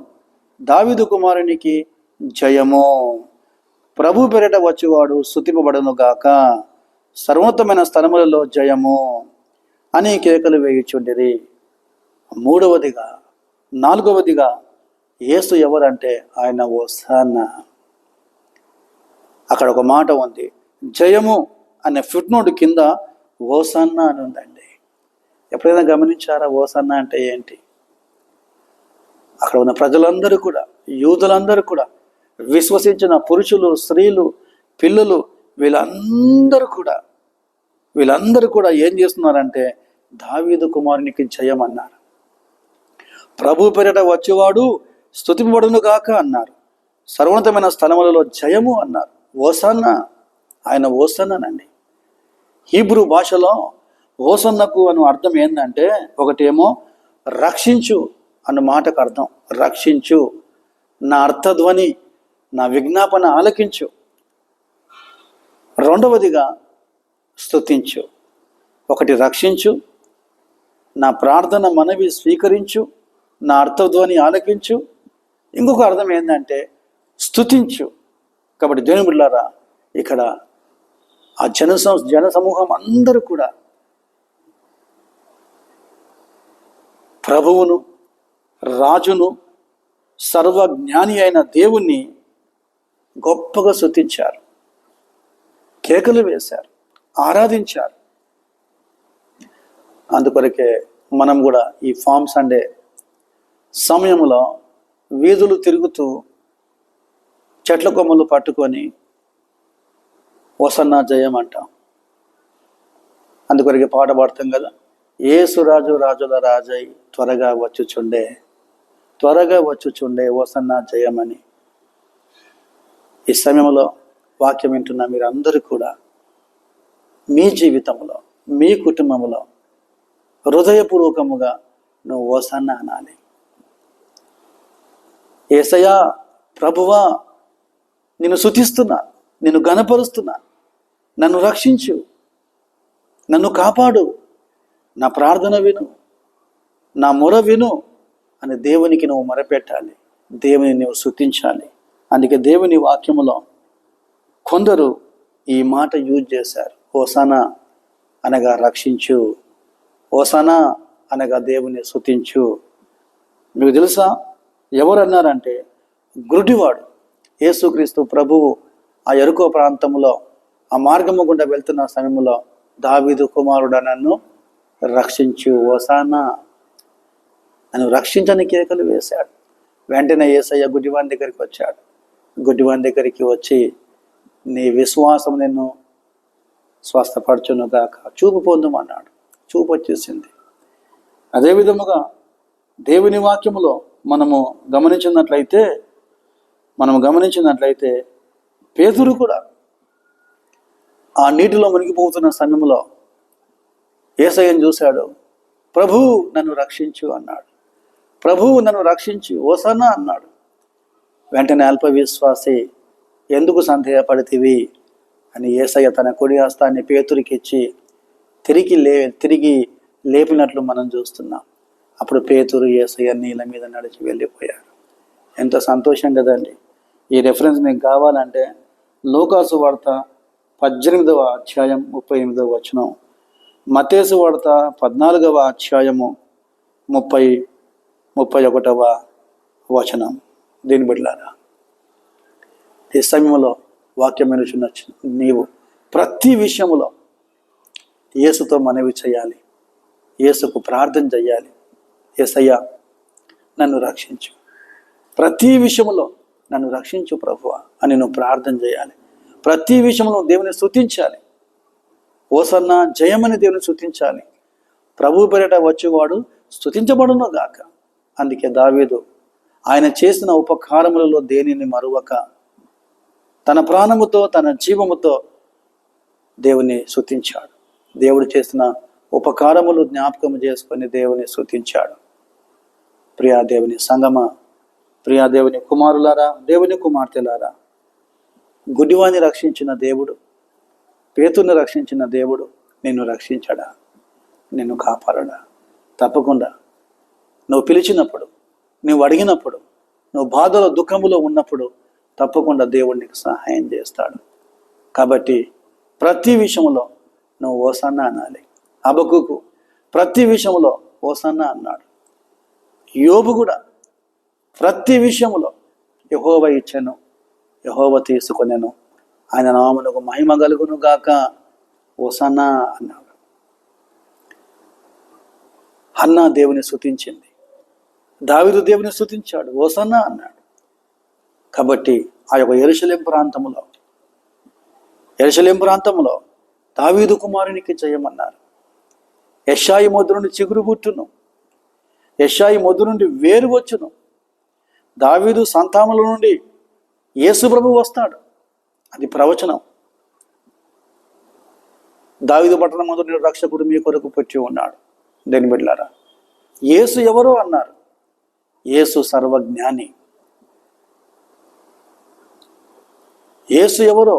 దావీదు కుమారునికి జయము, ప్రభు పేరిట వచ్చువాడు స్తుతింపబడును గాక, సర్వోత్తమైన స్థలములలో జయము అని కేకలు వేయుచుండిరి. నాలుగవదిగా యేసు ఎవరంటే ఆయన హోసన్నా. అక్కడ ఒక మాట ఉంది, జయము అనే ఫుట్నోట్ కింద హోసన్నా అని ఉందండి. ఎప్పుడైనా గమనించారా హోసన్నా అంటే ఏంటి? అక్కడ ఉన్న ప్రజలందరూ కూడా, యూదులందరూ కూడా, విశ్వసించిన పురుషులు, స్త్రీలు, పిల్లలు, వీళ్ళందరూ కూడా ఏం చేస్తున్నారంటే దావీదు కుమారునికి జయం అన్నారు. ప్రభు పేరిట వచ్చేవాడు స్తుతింపబడును గాక అన్నారు. సర్వోన్నతమైన స్థలములలో జయము అన్నారు. హోసన్నా, ఆయన హోసన్నానండి. హీబ్రూ భాషలో హోసన్నకు అను అర్థం ఏంటంటే, ఒకటేమో రక్షించు అన్న మాటకు అర్థం, రక్షించు, నా అర్థధ్వని, నా విజ్ఞాపన ఆలకించు. రెండవదిగా స్తుతించు. ఒకటి రక్షించు, నా ప్రార్థన మనవి స్వీకరించు, నా అర్థధ్వని ఆలకించు. ఇంకొక అర్థం ఏంటంటే స్తుతించు. కాబట్టి దేవుని బిడ్డలారా, ఇక్కడ ఆ జన సమూహం అందరూ కూడా ప్రభువును, రాజును, సర్వజ్ఞాని అయిన దేవుణ్ణి గొప్పగా స్తుతించారు, కేకలు వేశారు, ఆరాధించారు. అందుకొరకే మనం కూడా ఈ ఫామ్ సండే సమయంలో వీధులు తిరుగుతూ చెట్ల కొమ్మలు పట్టుకొని హోసన్నా జయం అంటాం. అందుకొరకే పాట పాడతాం కదా, యేసు రాజు రాజుల రాజై త్వరగా వచ్చుచుండే హోసన్నా జయమని. ఈ సమయంలో వాక్యం వింటున్న మీరందరూ కూడా మీ జీవితంలో, మీ కుటుంబంలో హృదయపూర్వకముగా నువ్వు హోసన్నా అనాలి. యేసయ్యా, ప్రభువా, నిన్ను స్తుతిస్తున్నా, నిన్ను ఘనపరుస్తున్నా, నన్ను రక్షించు, నన్ను కాపాడు, నా ప్రార్థన విను, నా మొర విను అని దేవునికి నువ్వు మొరపెట్టాలి, దేవుని నువ్వు స్తుతించాలి. అందుకే దేవుని వాక్యములో కొందరు ఈ మాట యూజ్ చేశారు. హోసన్నా అనగా రక్షించు, హోసన్నా అనగా దేవుని స్తుతించు. మీకు తెలుసా ఎవరు అన్నారంటే గురుడివాడు. యేసుక్రీస్తు ప్రభువు ఆ యెరికో ప్రాంతంలో ఆ మార్గము గుండా వెళ్తున్న సమయంలో, దావీదు కుమారుడా నన్ను రక్షించు, హోసన్నా, నన్ను రక్షించని కేకలు వేశాడు. వెంటనే యేసయ్య గుడ్డివాని దగ్గరికి వచ్చాడు. గుడ్డివాని దగ్గరికి వచ్చి, నీ విశ్వాసం నిన్ను స్వస్థపరచును గాక, చూపు పొందుమన్నాడు. చూపు వచ్చేసింది. అదేవిధముగా దేవుని వాక్యములో మనము గమనించినట్లయితే పేతురు కూడా ఆ నీటిలో మునిగిపోతున్న సమయంలో యేసయ్యను చూశాడు. ప్రభు నన్ను రక్షించు అన్నాడు. ప్రభువు నన్ను రక్షించు, హోసన్నా అన్నాడు. వెంటనే అల్పవిశ్వాసి, ఎందుకు సందేహపడితివి అని యేసయ్య తన కుడి హస్తాన్ని పేతురికి ఇచ్చి తిరిగి లేపినట్లు మనం చూస్తున్నాం. అప్పుడు పేతురు యేసయ్య నీళ్ళ మీద నడిచి వెళ్ళిపోయాడు. ఎంత సంతోషం కదండి. ఈ రెఫరెన్స్ మీకు కావాలంటే లూకా సువార్త 18వ అధ్యాయం 38వ వచనం, మత్తయి సువార్త 14వ అధ్యాయము 31వ వచనం. దీని బిడ్డలారా, ఈ సమయంలో వాక్యం వినుచున్న నీవు ప్రతి విషయంలో యేసుతో మనవి చేయాలి, యేసుకు ప్రార్థన చేయాలి. యేసయ్యా, నన్ను రక్షించు, ప్రతి విషయంలో నన్ను రక్షించు ప్రభువా అని నువ్వు ప్రార్థన చేయాలి. ప్రతి విషయంలో దేవుని స్తుతించాలి. ఓసన్న జయమని దేవుని స్తుతించాలి. ప్రభు పేరిట వచ్చేవాడు స్తుతించబడును గాక. అందుకే దావీదు ఆయన చేసిన ఉపకారములలో దేనిని మరువక తన ప్రాణముతో తన జీవముతో దేవుని స్తుతించాడు. దేవుడు చేసిన ఉపకారములు జ్ఞాపకం చేసుకొని దేవుని స్తుతించాడు. ప్రియా దేవుని సంగమ, ప్రియా దేవుని కుమారులారా, దేవుని కుమార్తెలారా, గుడ్డివాణ్ణి రక్షించిన దేవుడు, పేతుని రక్షించిన దేవుడు నిన్ను రక్షించడా? నిన్ను కాపాడడా? తప్పకుండా. నువ్వు పిలిచినప్పుడు, నువ్వు అడిగినప్పుడు, నువ్వు బాధలో దుఃఖములో ఉన్నప్పుడు తప్పకుండా దేవుడు నీకు సహాయం చేస్తాడు. కాబట్టి ప్రతి విషయంలో నువ్వు ఓసన్న అనాలి. హబక్కూకు ప్రతి విషయంలో ఓసన్న అన్నాడు. యోబు కూడా ప్రతి విషయంలో యెహోవా ఇచ్చెను, యెహోవా తీసుకొనెను, ఆయన నామమునకు మహిమ కలుగును గాక ఓసన్న అన్నాడు. హన్నా దేవుని స్తుతించింది, దావీదు దేవుని స్తుతించాడు, ఓసన్న అన్నాడు. కాబట్టి ఆ యొక్క యెరూషలేము ప్రాంతంలో దావీదు కుమారునికి జయమన్నారు. యెషాయి మొద్దు నుండి చిగురు పుట్టును, యెషాయి మొద్దు నుండి వేరు వచ్చును. దావీదు సంతానముల నుండి యేసు ప్రభు వస్తాడు. అది ప్రవచనం. దావీదు పట్టణం మొదటి రక్షకుడు మీ కొరకు పుట్టి ఉన్నాడు. దేని బిడ్డలారా, యేసు ఎవరో అన్నారు. యేసు సర్వజ్ఞాని. యేసు ఎవరో?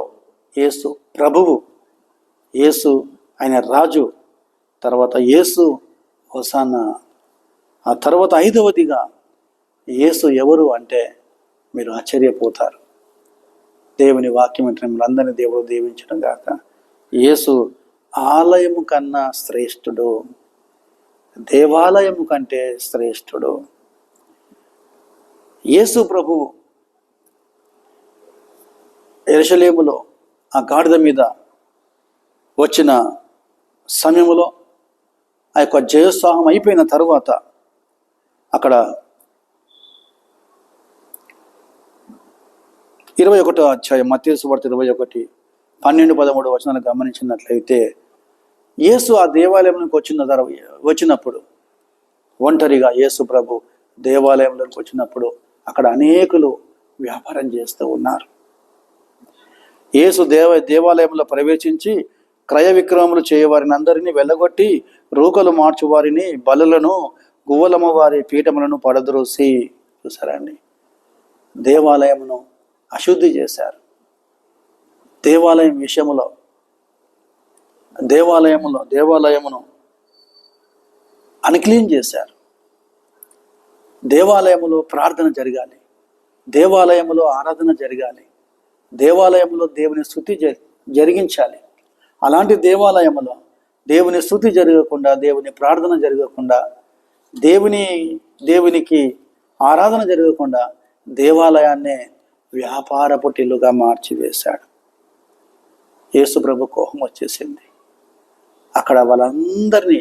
యేసు ప్రభువు, యేసు ఆయన రాజు. తర్వాత యేసు హోసానా. ఆ తర్వాత 5వదిగా యేసు ఎవరు అంటే మీరు ఆశ్చర్యపోతారు. దేవుని వాక్యం అంటే అందరినీ దేవుడు దీవించడం గాక. యేసు ఆలయము కన్నా శ్రేష్ఠుడు, దేవాలయము కంటే శ్రేష్ఠుడు. యేసు ప్రభువు యెరూషలేములో ఆ గాడిద మీద వచ్చిన సమయంలో ఆ యొక్క జయోత్సాహం అయిపోయిన తరువాత అక్కడ 21వ అధ్యాయం మత్తయి సువార్త 21, 12, 13 వచనాలు గమనించినట్లయితే యేసు ఆ దేవాలయంలోకి వచ్చినప్పుడు ఒంటరిగా యేసు ప్రభు దేవాలయంలోకి వచ్చినప్పుడు అక్కడ అనేకులు వ్యాపారం చేస్తూ ఉన్నారు. యేసు దేవాలయంలో ప్రవేశించి క్రయ విక్రయములు చేయవారిని అందరినీ వెళ్ళగొట్టి రూకలు మార్చువారిని, బలులను, గువ్వలమ్మ వారి పీఠములను పడద్రోసి, చూసారా అండి, దేవాలయమును అశుద్ధి చేశారు. దేవాలయం విషయములో దేవాలయమును అన్క్లీన్ చేశారు. దేవాలయములో ప్రార్థన జరగాలి, దేవాలయములో ఆరాధన జరగాలి, దేవాలయంలో దేవుని స్తుతి జరిగించాలి. అలాంటి దేవాలయంలో దేవుని స్తుతి జరగకుండా, దేవుని ప్రార్థన జరగకుండా, దేవునికి ఆరాధన జరగకుండా దేవాలయాన్నే వ్యాపార పొట్టిల్లుగా మార్చివేశాడు. యేసు ప్రభు కోపం వచ్చేసింది. అక్కడ వాళ్ళందరినీ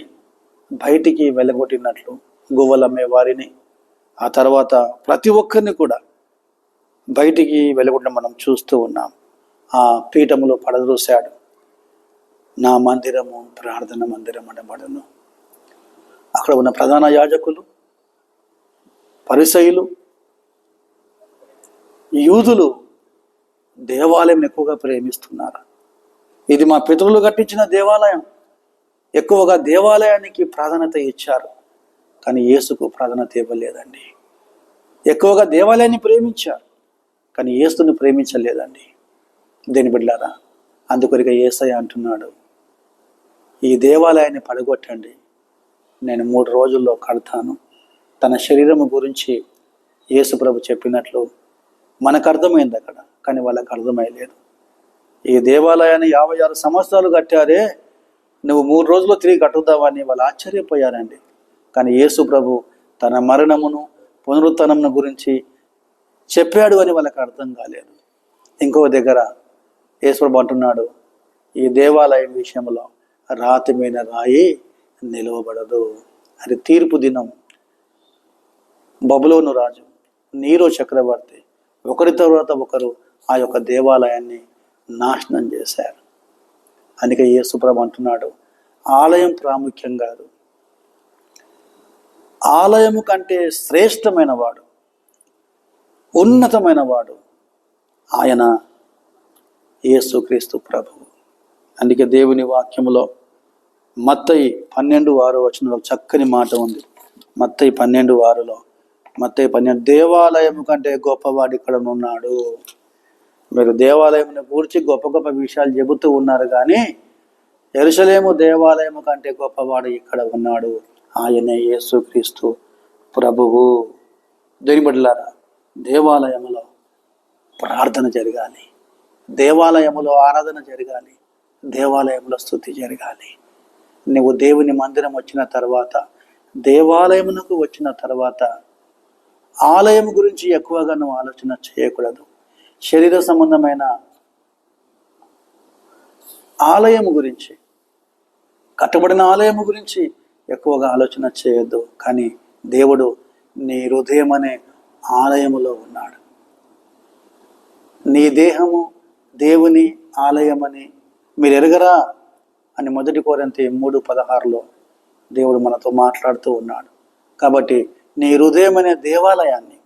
బయటికి వెళ్ళగొట్టినట్లు గువ్వలమ్మే వారిని, ఆ తర్వాత ప్రతి ఒక్కరిని కూడా బయటికి వెళ్ళగొట్టడం మనం చూస్తూ ఉన్నాం. ఆ పీఠములో పడద్రోశాడు. నా మందిరము ప్రార్థన మందిరం అనబడును. అక్కడ ఉన్న ప్రధాన యాజకులు, పరిసయ్యులు, యూదులు దేవాలయం ఎక్కువగా ప్రేమిస్తున్నారు. ఇది మా పితరులు కట్టించిన దేవాలయం. ఎక్కువగా దేవాలయానికి ప్రాధాన్యత ఇచ్చారు, కానీ యేసుకు ప్రాధాన్యత ఇవ్వలేదండి. ఎక్కువగా దేవాలయాన్ని ప్రేమించారు, కానీ యేసుని ప్రేమించలేదండి. దేని బిడ్డలారా, అందుకొరిగా యేసయ్య అంటున్నాడు, ఈ దేవాలయాన్ని పడగొట్టండి, నేను 3 రోజుల్లో కడతాను. తన శరీరము గురించి యేసు ప్రభు చెప్పినట్లు మనకు అర్థమైంది అక్కడ, కానీ వాళ్ళకి అర్థమయ్యలేదు. ఈ దేవాలయాన్ని 56 సంవత్సరాలు కట్టారే, నువ్వు 3 రోజుల్లో తిరిగి కట్టుదావని వాళ్ళు ఆశ్చర్యపోయారండి. కానీ యేసు ప్రభు తన మరణమును పునరుత్థానమును గురించి చెప్పాడు అని వాళ్ళకి అర్థం కాలేదు. ఇంకో దగ్గర యేసు ప్రభు అంటున్నాడు, ఈ దేవాలయం విషయంలో రాతి మీద రాయి నిలవబడదు. అది తీర్పు దినం. బబులోను రాజు నీరో చక్రవర్తి ఒకరి తర్వాత ఒకరు ఆ యొక్క దేవాలయాన్ని నాశనం చేశారు. అందుకే యేసుప్రభు అంటున్నాడు, ఆలయం ప్రాముఖ్యం కాదు, ఆలయము కంటే శ్రేష్టమైన వాడు, ఉన్నతమైన వాడు ఆయన యేసుక్రీస్తు ప్రభువు. అందుకే దేవుని వాక్యములో మత్తయి 12:6 చక్కని మాట ఉంది. మత్తయి 12:6 మత్తయి 12, దేవాలయము కంటే గొప్పవాడు ఇక్కడ ఉన్నాడు. మీరు దేవాలయమును గూర్చి గొప్ప గొప్ప విషయాలు చెబుతూ ఉన్నారు, కానీ యెరూషలేము దేవాలయము కంటే గొప్పవాడు ఇక్కడ ఉన్నాడు, ఆయనే యేసుక్రీస్తు ప్రభువు. దేవుని బిడ్డలారా, దేవాలయములో ప్రార్థన జరగాలి, దేవాలయములో ఆరాధన జరగాలి, దేవాలయంలో స్తుతి జరగాలి. నువ్వు దేవుని మందిరం వచ్చిన తర్వాత, దేవాలయమునకు వచ్చిన తర్వాత ఆలయం గురించి ఎక్కువగా నువ్వు ఆలోచన చేయకూడదు. శరీర సంబంధమైన ఆలయం గురించి, కట్టబడిన ఆలయం గురించి ఎక్కువగా ఆలోచన చేయొద్దు. కానీ దేవుడు నీ హృదయం అనే ఆలయములో ఉన్నాడు. నీ దేహము దేవుని ఆలయమని మీరు ఎరగరా అని 1 కొరింథీ 3:16 దేవుడు మనతో మాట్లాడుతూ ఉన్నాడు. కాబట్టి నీ హృదయం అనే దేవాలయాన్ని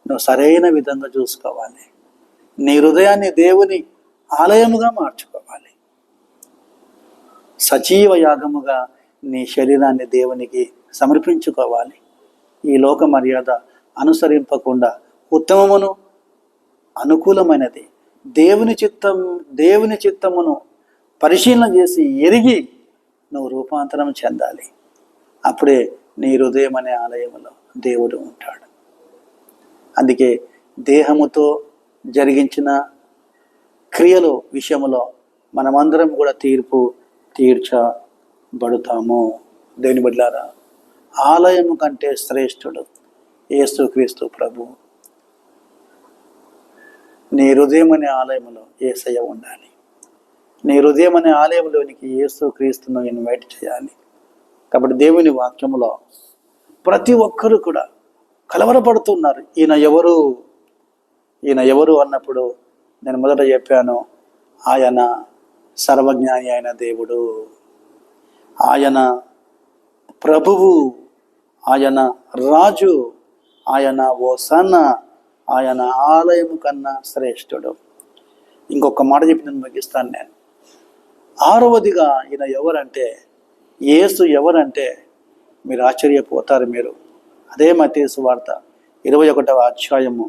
నువ్వు సరైన విధంగా చూసుకోవాలి. నీ హృదయాన్ని దేవుని ఆలయముగా మార్చుకోవాలి. సజీవ యాగముగా నీ శరీరాన్ని దేవునికి సమర్పించుకోవాలి. ఈ లోక మర్యాద అనుసరింపకుండా ఉత్తమమును అనుకూలమైనది దేవుని చిత్తమును పరిశీలన చేసి ఎరిగి నువ్వు రూపాంతరం చెందాలి. అప్పుడే నీ హృదయం అనే ఆలయంలో దేవుడు ఉంటాడు. అందుకే దేహముతో జరిగించిన క్రియలు విషయంలో మనమందరం కూడా తీర్పు తీర్చబడుతాము. దేవుని బిడ్డలారా, ఆలయము కంటే శ్రేష్ఠుడు యేసుక్రీస్తు ప్రభువు. నీ హృదయం అనే ఆలయంలో యేసయ్య ఉండాలి. నీ హృదయం అనే ఆలయంలోనికి యేసుక్రీస్తును ఇన్వైట్ చేయాలి. కాబట్టి దేవుని వాక్యములో ప్రతి ఒక్కరూ కూడా కలవరపడుతున్నారు. ఈయన ఎవరు అన్నప్పుడు నేను మొదట చెప్పాను, ఆయన సర్వజ్ఞాని అయిన దేవుడు, ఆయన ప్రభువు, ఆయన రాజు, ఆయన హోసన్న, ఆయన ఆలయము కన్నా శ్రేష్ఠుడు. ఇంకొక మాట చెప్పి నేను ముగిస్తాను. నేను 6వదిగా ఈయన ఎవరంటే, యేసు ఎవరంటే మీరు ఆశ్చర్యపోతారు. మీరు అదే మత్తయి సువార్త 21వ అధ్యాయము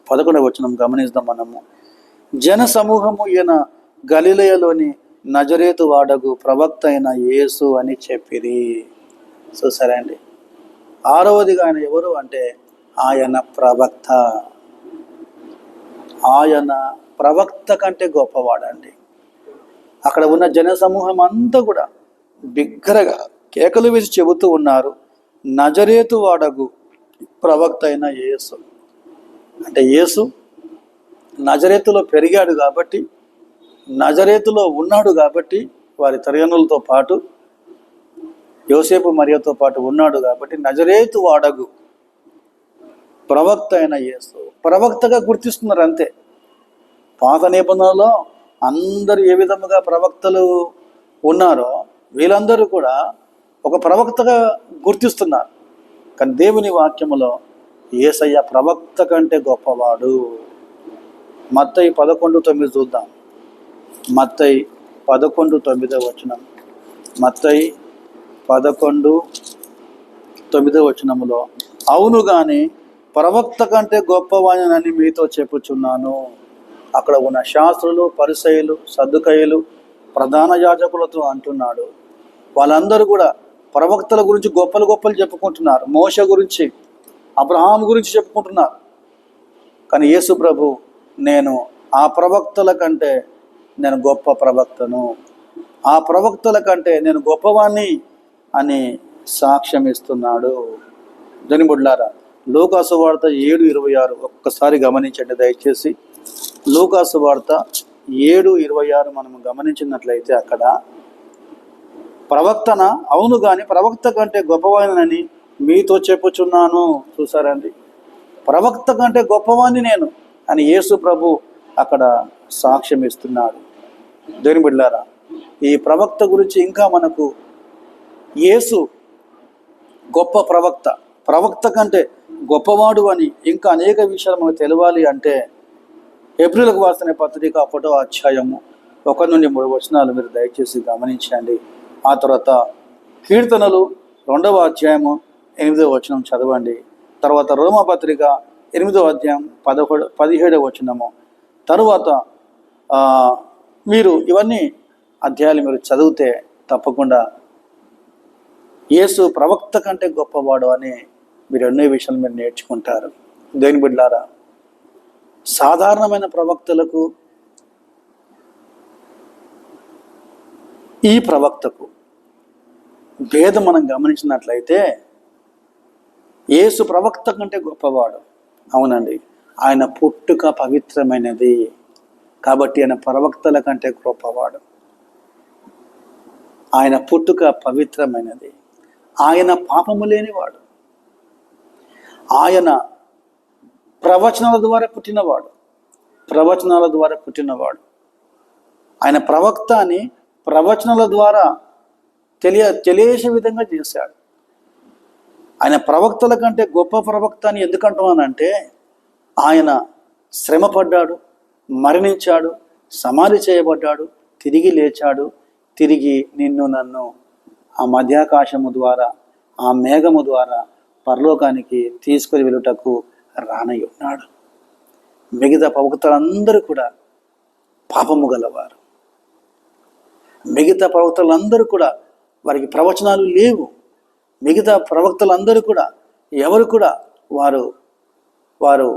11వ వచనం గమనిద్దాం మనము. జన సమూహము ఈయన గలిలయలోని నజరేతు వాడగు ప్రవక్త అయిన యేసు అని చెప్పిరి. సరే అండి, 6వదిగా ఆయన ఎవరు అంటే ఆయన ప్రవక్త. ఆయన ప్రవక్త కంటే గొప్పవాడండి. అక్కడ ఉన్న జన సమూహం అంతా కూడా బిగ్గరగా కేకలు వేసి చెబుతూ ఉన్నారు, నజరేతు వాడగు ప్రవక్త అయిన యేసు. అంటే యేసు నజరేతులో పెరిగాడు కాబట్టి, నజరేతులో ఉన్నాడు కాబట్టి, వారి తల్లిదండ్రులతో పాటు యోసేపు మరియతో పాటు ఉన్నాడు కాబట్టి నజరేతు వాడగు ప్రవక్త అయిన యేసు ప్రవక్తగా గుర్తిస్తున్నారు అంతే. పాత నిబంధనలో అందరూ ఏ విధముగా ప్రవక్తలు ఉన్నారో వీళ్ళందరూ కూడా ఒక ప్రవక్తగా గుర్తిస్తున్నారు. కానీ దేవుని వాక్యములో యేసయ్య ప్రవక్త కంటే గొప్పవాడు. మత్తయి 11:9 చూద్దాం. మత్తయి 11:9 వచనం. మత్తయి 11:9 వచనములో, అవును గాని ప్రవక్త కంటే గొప్పవాడినని మీతో చెప్పుచున్నాను. అక్కడ ఉన్న శాస్త్రులు, పరిసయ్యులు, సద్దుకయ్యులు, ప్రధాన యాజకులతో అంటున్నాడు. వాళ్ళందరూ కూడా ప్రవక్తల గురించి గొప్పలు చెప్పుకుంటున్నారు. మోషే గురించి, అబ్రహాం గురించి చెప్పుకుంటున్నారు. కానీ యేసు ప్రభు, నేను ఆ ప్రవక్తల కంటే నేను గొప్ప ప్రవక్తను, ఆ ప్రవక్తల కంటే నేను గొప్పవాణ్ణి అని సాక్ష్యం ఇస్తున్నాడు. జనిబుడ్లారా, లూకాసు వార్త 7:26 ఒక్కసారి గమనించండి దయచేసి. లూకాసు వార్త 7:26 మనం గమనించినట్లయితే అక్కడ ప్రవక్తన, అవును గాని ప్రవక్త కంటే గొప్పవాడినని మీతో చెప్పుచున్నాను. చూసారండి, ప్రవక్త కంటే గొప్పవాణ్ణి నేను అని యేసు ప్రభు అక్కడ సాక్ష్యం ఇస్తున్నాడు. దేవుని బిడ్డలారా, ఈ ప్రవక్త గురించి ఇంకా మనకు యేసు గొప్ప ప్రవక్త, ప్రవక్త కంటే గొప్పవాడు అని ఇంకా అనేక విషయాలు మనకు తెలవాలి అంటే ఏప్రిల్కు రాసిన పత్రిక 1వ అధ్యాయము 1 నుండి 3 వచనాలు మీరు దయచేసి గమనించండి. ఆ తర్వాత కీర్తనలు 2వ అధ్యాయము 8వ వచనం చదవండి. తర్వాత రోమపత్రిక 8వ అధ్యాయం 17వ వచనము. తరువాత మీరు ఇవన్నీ అధ్యాయాలు మీరు చదివితే తప్పకుండా యేసు ప్రవక్త కంటే గొప్పవాడు అని మీరు ఎన్నో విషయాలు మీరు నేర్చుకుంటారు. దేవుని బిడ్డలారా, సాధారణమైన ప్రవక్తలకు ఈ ప్రవక్తకు భేదం మనం గమనించినట్లయితే యేసు ప్రవక్త కంటే గొప్పవాడు. అవునండి, ఆయన పుట్టుక పవిత్రమైనది కాబట్టి ఆయన ప్రవక్తల కంటే గొప్పవాడు. ఆయన పుట్టుక పవిత్రమైనది. ఆయన పాపము లేనివాడు. ఆయన ప్రవచనాల ద్వారా పుట్టినవాడు. ఆయన ప్రవక్త అని ప్రవచనాల ద్వారా తెలియజేసే విధంగా చేశాడు. ఆయన ప్రవక్తల కంటే గొప్ప ప్రవక్త అని ఎందుకంటున్నానంటే ఆయన శ్రమ పడ్డాడు, మరణించాడు, సమాధి చేయబడ్డాడు, తిరిగి లేచాడు, తిరిగి నిన్ను నన్ను ఆ మధ్యాకాశము ద్వారా, ఆ మేఘము ద్వారా పరలోకానికి తీసుకొని వెళ్ళుటకు రానై ఉన్నాడు. మిగతా ప్రవక్తలందరూ కూడా పాపము గలవారు. మిగతా ప్రవక్తలందరూ కూడా వారికి ప్రవచనాలు లేవు. మిగతా ప్రవక్తలందరూ కూడా ఎవరు కూడా వారు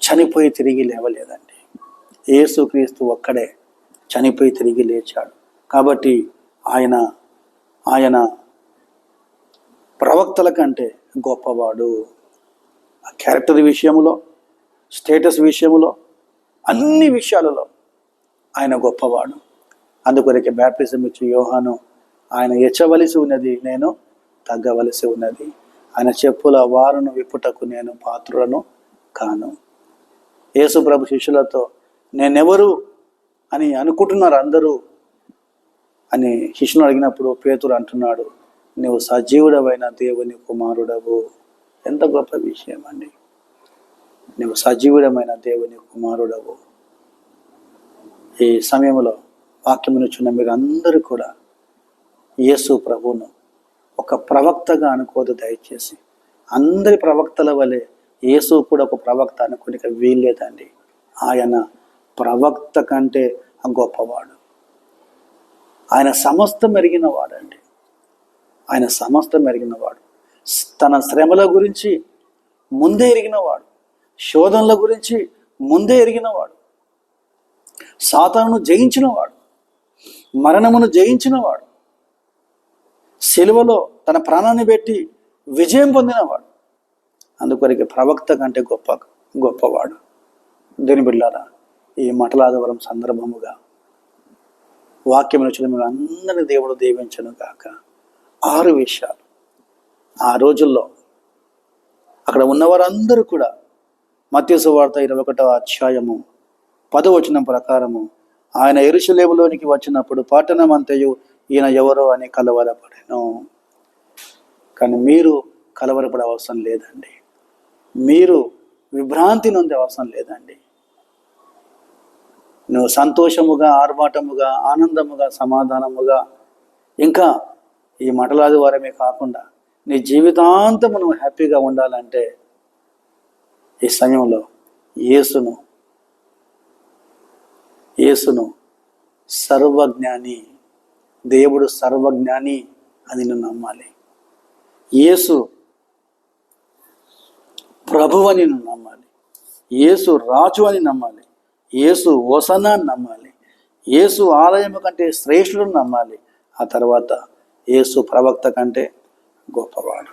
చనిపోయి తిరిగి లేవలేదండి. యేసుక్రీస్తు ఒక్కడే చనిపోయి తిరిగి లేచాడు. కాబట్టి ఆయన ప్రవక్తల కంటే గొప్పవాడు. క్యారెక్టర్ విషయంలో, స్టేటస్ విషయంలో, అన్ని విషయాలలో ఆయన గొప్పవాడు. అందుకొరకే బ్యాప్టిజం ఇచ్చి యోహాను ఆయన ఎచ్చవలసి ఉన్నది, నేను తగ్గవలసి ఉన్నది. ఆయన చెప్పుల వారును విప్పుటకు నేను పాత్రులను కాను. యేసు ప్రభు శిష్యులతో నేనెవరు అని అనుకుంటున్నారు అందరూ అని శిష్యులు అడిగినప్పుడు పేతురు అంటున్నాడు, నువ్వు సజీవుడవైన దేవుని కుమారుడవు. ఎంత గొప్ప విషయం అండి. నువ్వు సజీవుడమైన దేవుని కుమారుడవు. ఈ సమయంలో వాక్యమును చున్న మీరు అందరూ కూడా యేసు ప్రభువును ఒక ప్రవక్తగా అనుకోదు దయచేసి. అందరి ప్రవక్తల వలె యేసు కూడా ఒక ప్రవక్త అనుకోనిక వీల్లేదండి. ఆయన ప్రవక్త కంటే గొప్పవాడు. ఆయన సమస్తం ఎరిగిన వాడండి. ఆయన సమస్తం ఎరిగినవాడు. తన శ్రమల గురించి ముందే ఎరిగినవాడు. శోధనల గురించి ముందే ఎరిగినవాడు. సాతానును జయించినవాడు. మరణమును జయించినవాడు. సిలువలో తన ప్రాణాన్ని పెట్టి విజయం పొందినవాడు. అందుకొరకు ప్రవక్త కంటే గొప్పవాడు. దేవుని బిడ్డలారా, ఈ మఠలాదివారం సందర్భముగా వాక్యం వచ్చిన మీరు అందరినీ దేవుడు దీవించను గాక. 6 విషయాలు ఆ రోజుల్లో అక్కడ ఉన్నవారందరూ కూడా మత్తయి సువార్త 21వ అధ్యాయము 10వ వచనం ప్రకారము ఆయన యెరూషలేములోనికి వచ్చినప్పుడు పట్టణమంతయు ఈయన ఎవరో అని కలవరపడెను. కానీ మీరు కలవరపడే అవసరం లేదండి. మీరు విభ్రాంతి నొందే అవసరం లేదండి. నువ్వు సంతోషముగా, ఆర్భాటముగా, ఆనందముగా, సమాధానముగా, ఇంకా ఈ మఠలాదివారమే కాకుండా నీ జీవితాంతము నువ్వు హ్యాపీగా ఉండాలంటే ఈ సమయంలో యేసును సర్వజ్ఞాని, దేవుడు సర్వజ్ఞాని అని నువ్వు నమ్మాలి. యేసు ప్రభువు అని నువ్వు నమ్మాలి. యేసు రాజు అని నమ్మాలి. యేసు హోసన్నా అని నమ్మాలి. యేసు ఆలయము కంటే శ్రేష్ఠుడు నమ్మాలి. ఆ తర్వాత యేసు ప్రవక్త కంటే గొప్పవాడు.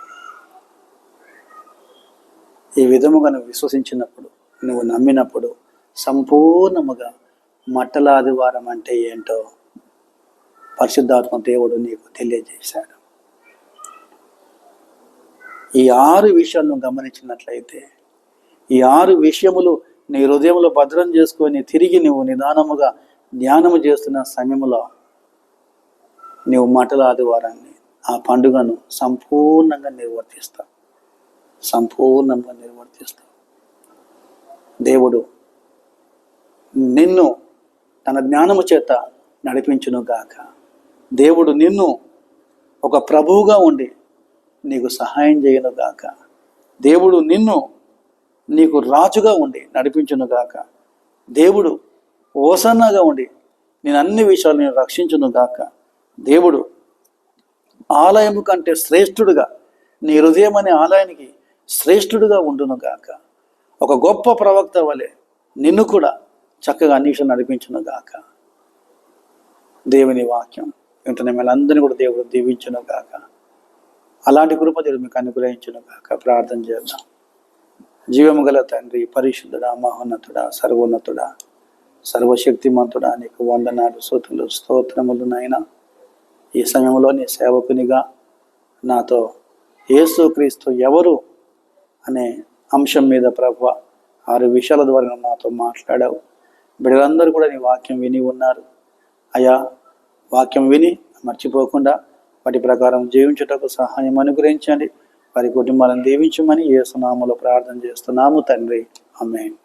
ఈ విధముగా నువ్వు విశ్వసించినప్పుడు, నువ్వు నమ్మినప్పుడు సంపూర్ణముగా మట్టలాదివారం అంటే ఏంటో పరిశుద్ధాత్మ దేవుడు నీకు తెలియజేశాడు. ఈ 6 విషయాలను గమనించినట్లయితే ఈ 6 విషయములు నీ హృదయంలో భద్రం చేసుకొని తిరిగి నువ్వు నిదానముగా ధ్యానము చేస్తున్న సమయంలో నీవు మాటల ఆదివారాన్ని, ఆ పండుగను సంపూర్ణంగా నిర్వర్తిస్తావు. సంపూర్ణంగా నిర్వర్తిస్తావు. దేవుడు నిన్ను తన జ్ఞానము చేత నడిపించును గాక. దేవుడు నిన్ను ఒక ప్రభువుగా ఉండి నీకు సహాయం చేయను గాక. దేవుడు నిన్ను నీకు రాజుగా ఉండి నడిపించును గాక. దేవుడు ఓసన్నగా ఉండి నేను అన్ని విషయాలు నేను రక్షించును గాక. దేవుడు ఆలయము కంటే శ్రేష్ఠుడుగా, నీ హృదయం అనే ఆలయానికి శ్రేష్ఠుడుగా ఉండును గాక. ఒక గొప్ప ప్రవక్త వలె నిన్ను కూడా చక్కగా అన్ని విషయాలు నడిపించును గాక. దేవుని వాక్యం వెంటనే మేలందరినీ కూడా దేవుడు దీవించును గాక. అలాంటి కృప దేవుడు మీకు అనుగ్రహించును గాక. ప్రార్థన చేద్దాం. జీవము గల తండ్రి, పరిశుద్ధుడా, మహోన్నతుడా, సర్వోన్నతుడా, సర్వశక్తిమంతుడా, నీకు వందనాలు, స్తుతులు, స్తోత్రములు నాయనా. ఈ సమయంలో నీ సేవకునిగా నాతో యేసుక్రీస్తు ఎవరు అనే అంశం మీద ప్రభువా 6 విషయాల ద్వారా నాతో మాట్లాడావు. బిడ్డలందరూ కూడా నీ వాక్యం విని ఉన్నారు. అయా, వాక్యం విని మర్చిపోకుండా వాటి ప్రకారం జీవించుటకు సహాయం అనుగ్రహించండి. వారి కుటుంబాలను దీవించమని యేసు నామములో ప్రార్థన చేస్తున్నాము తండ్రి. ఆమేన్.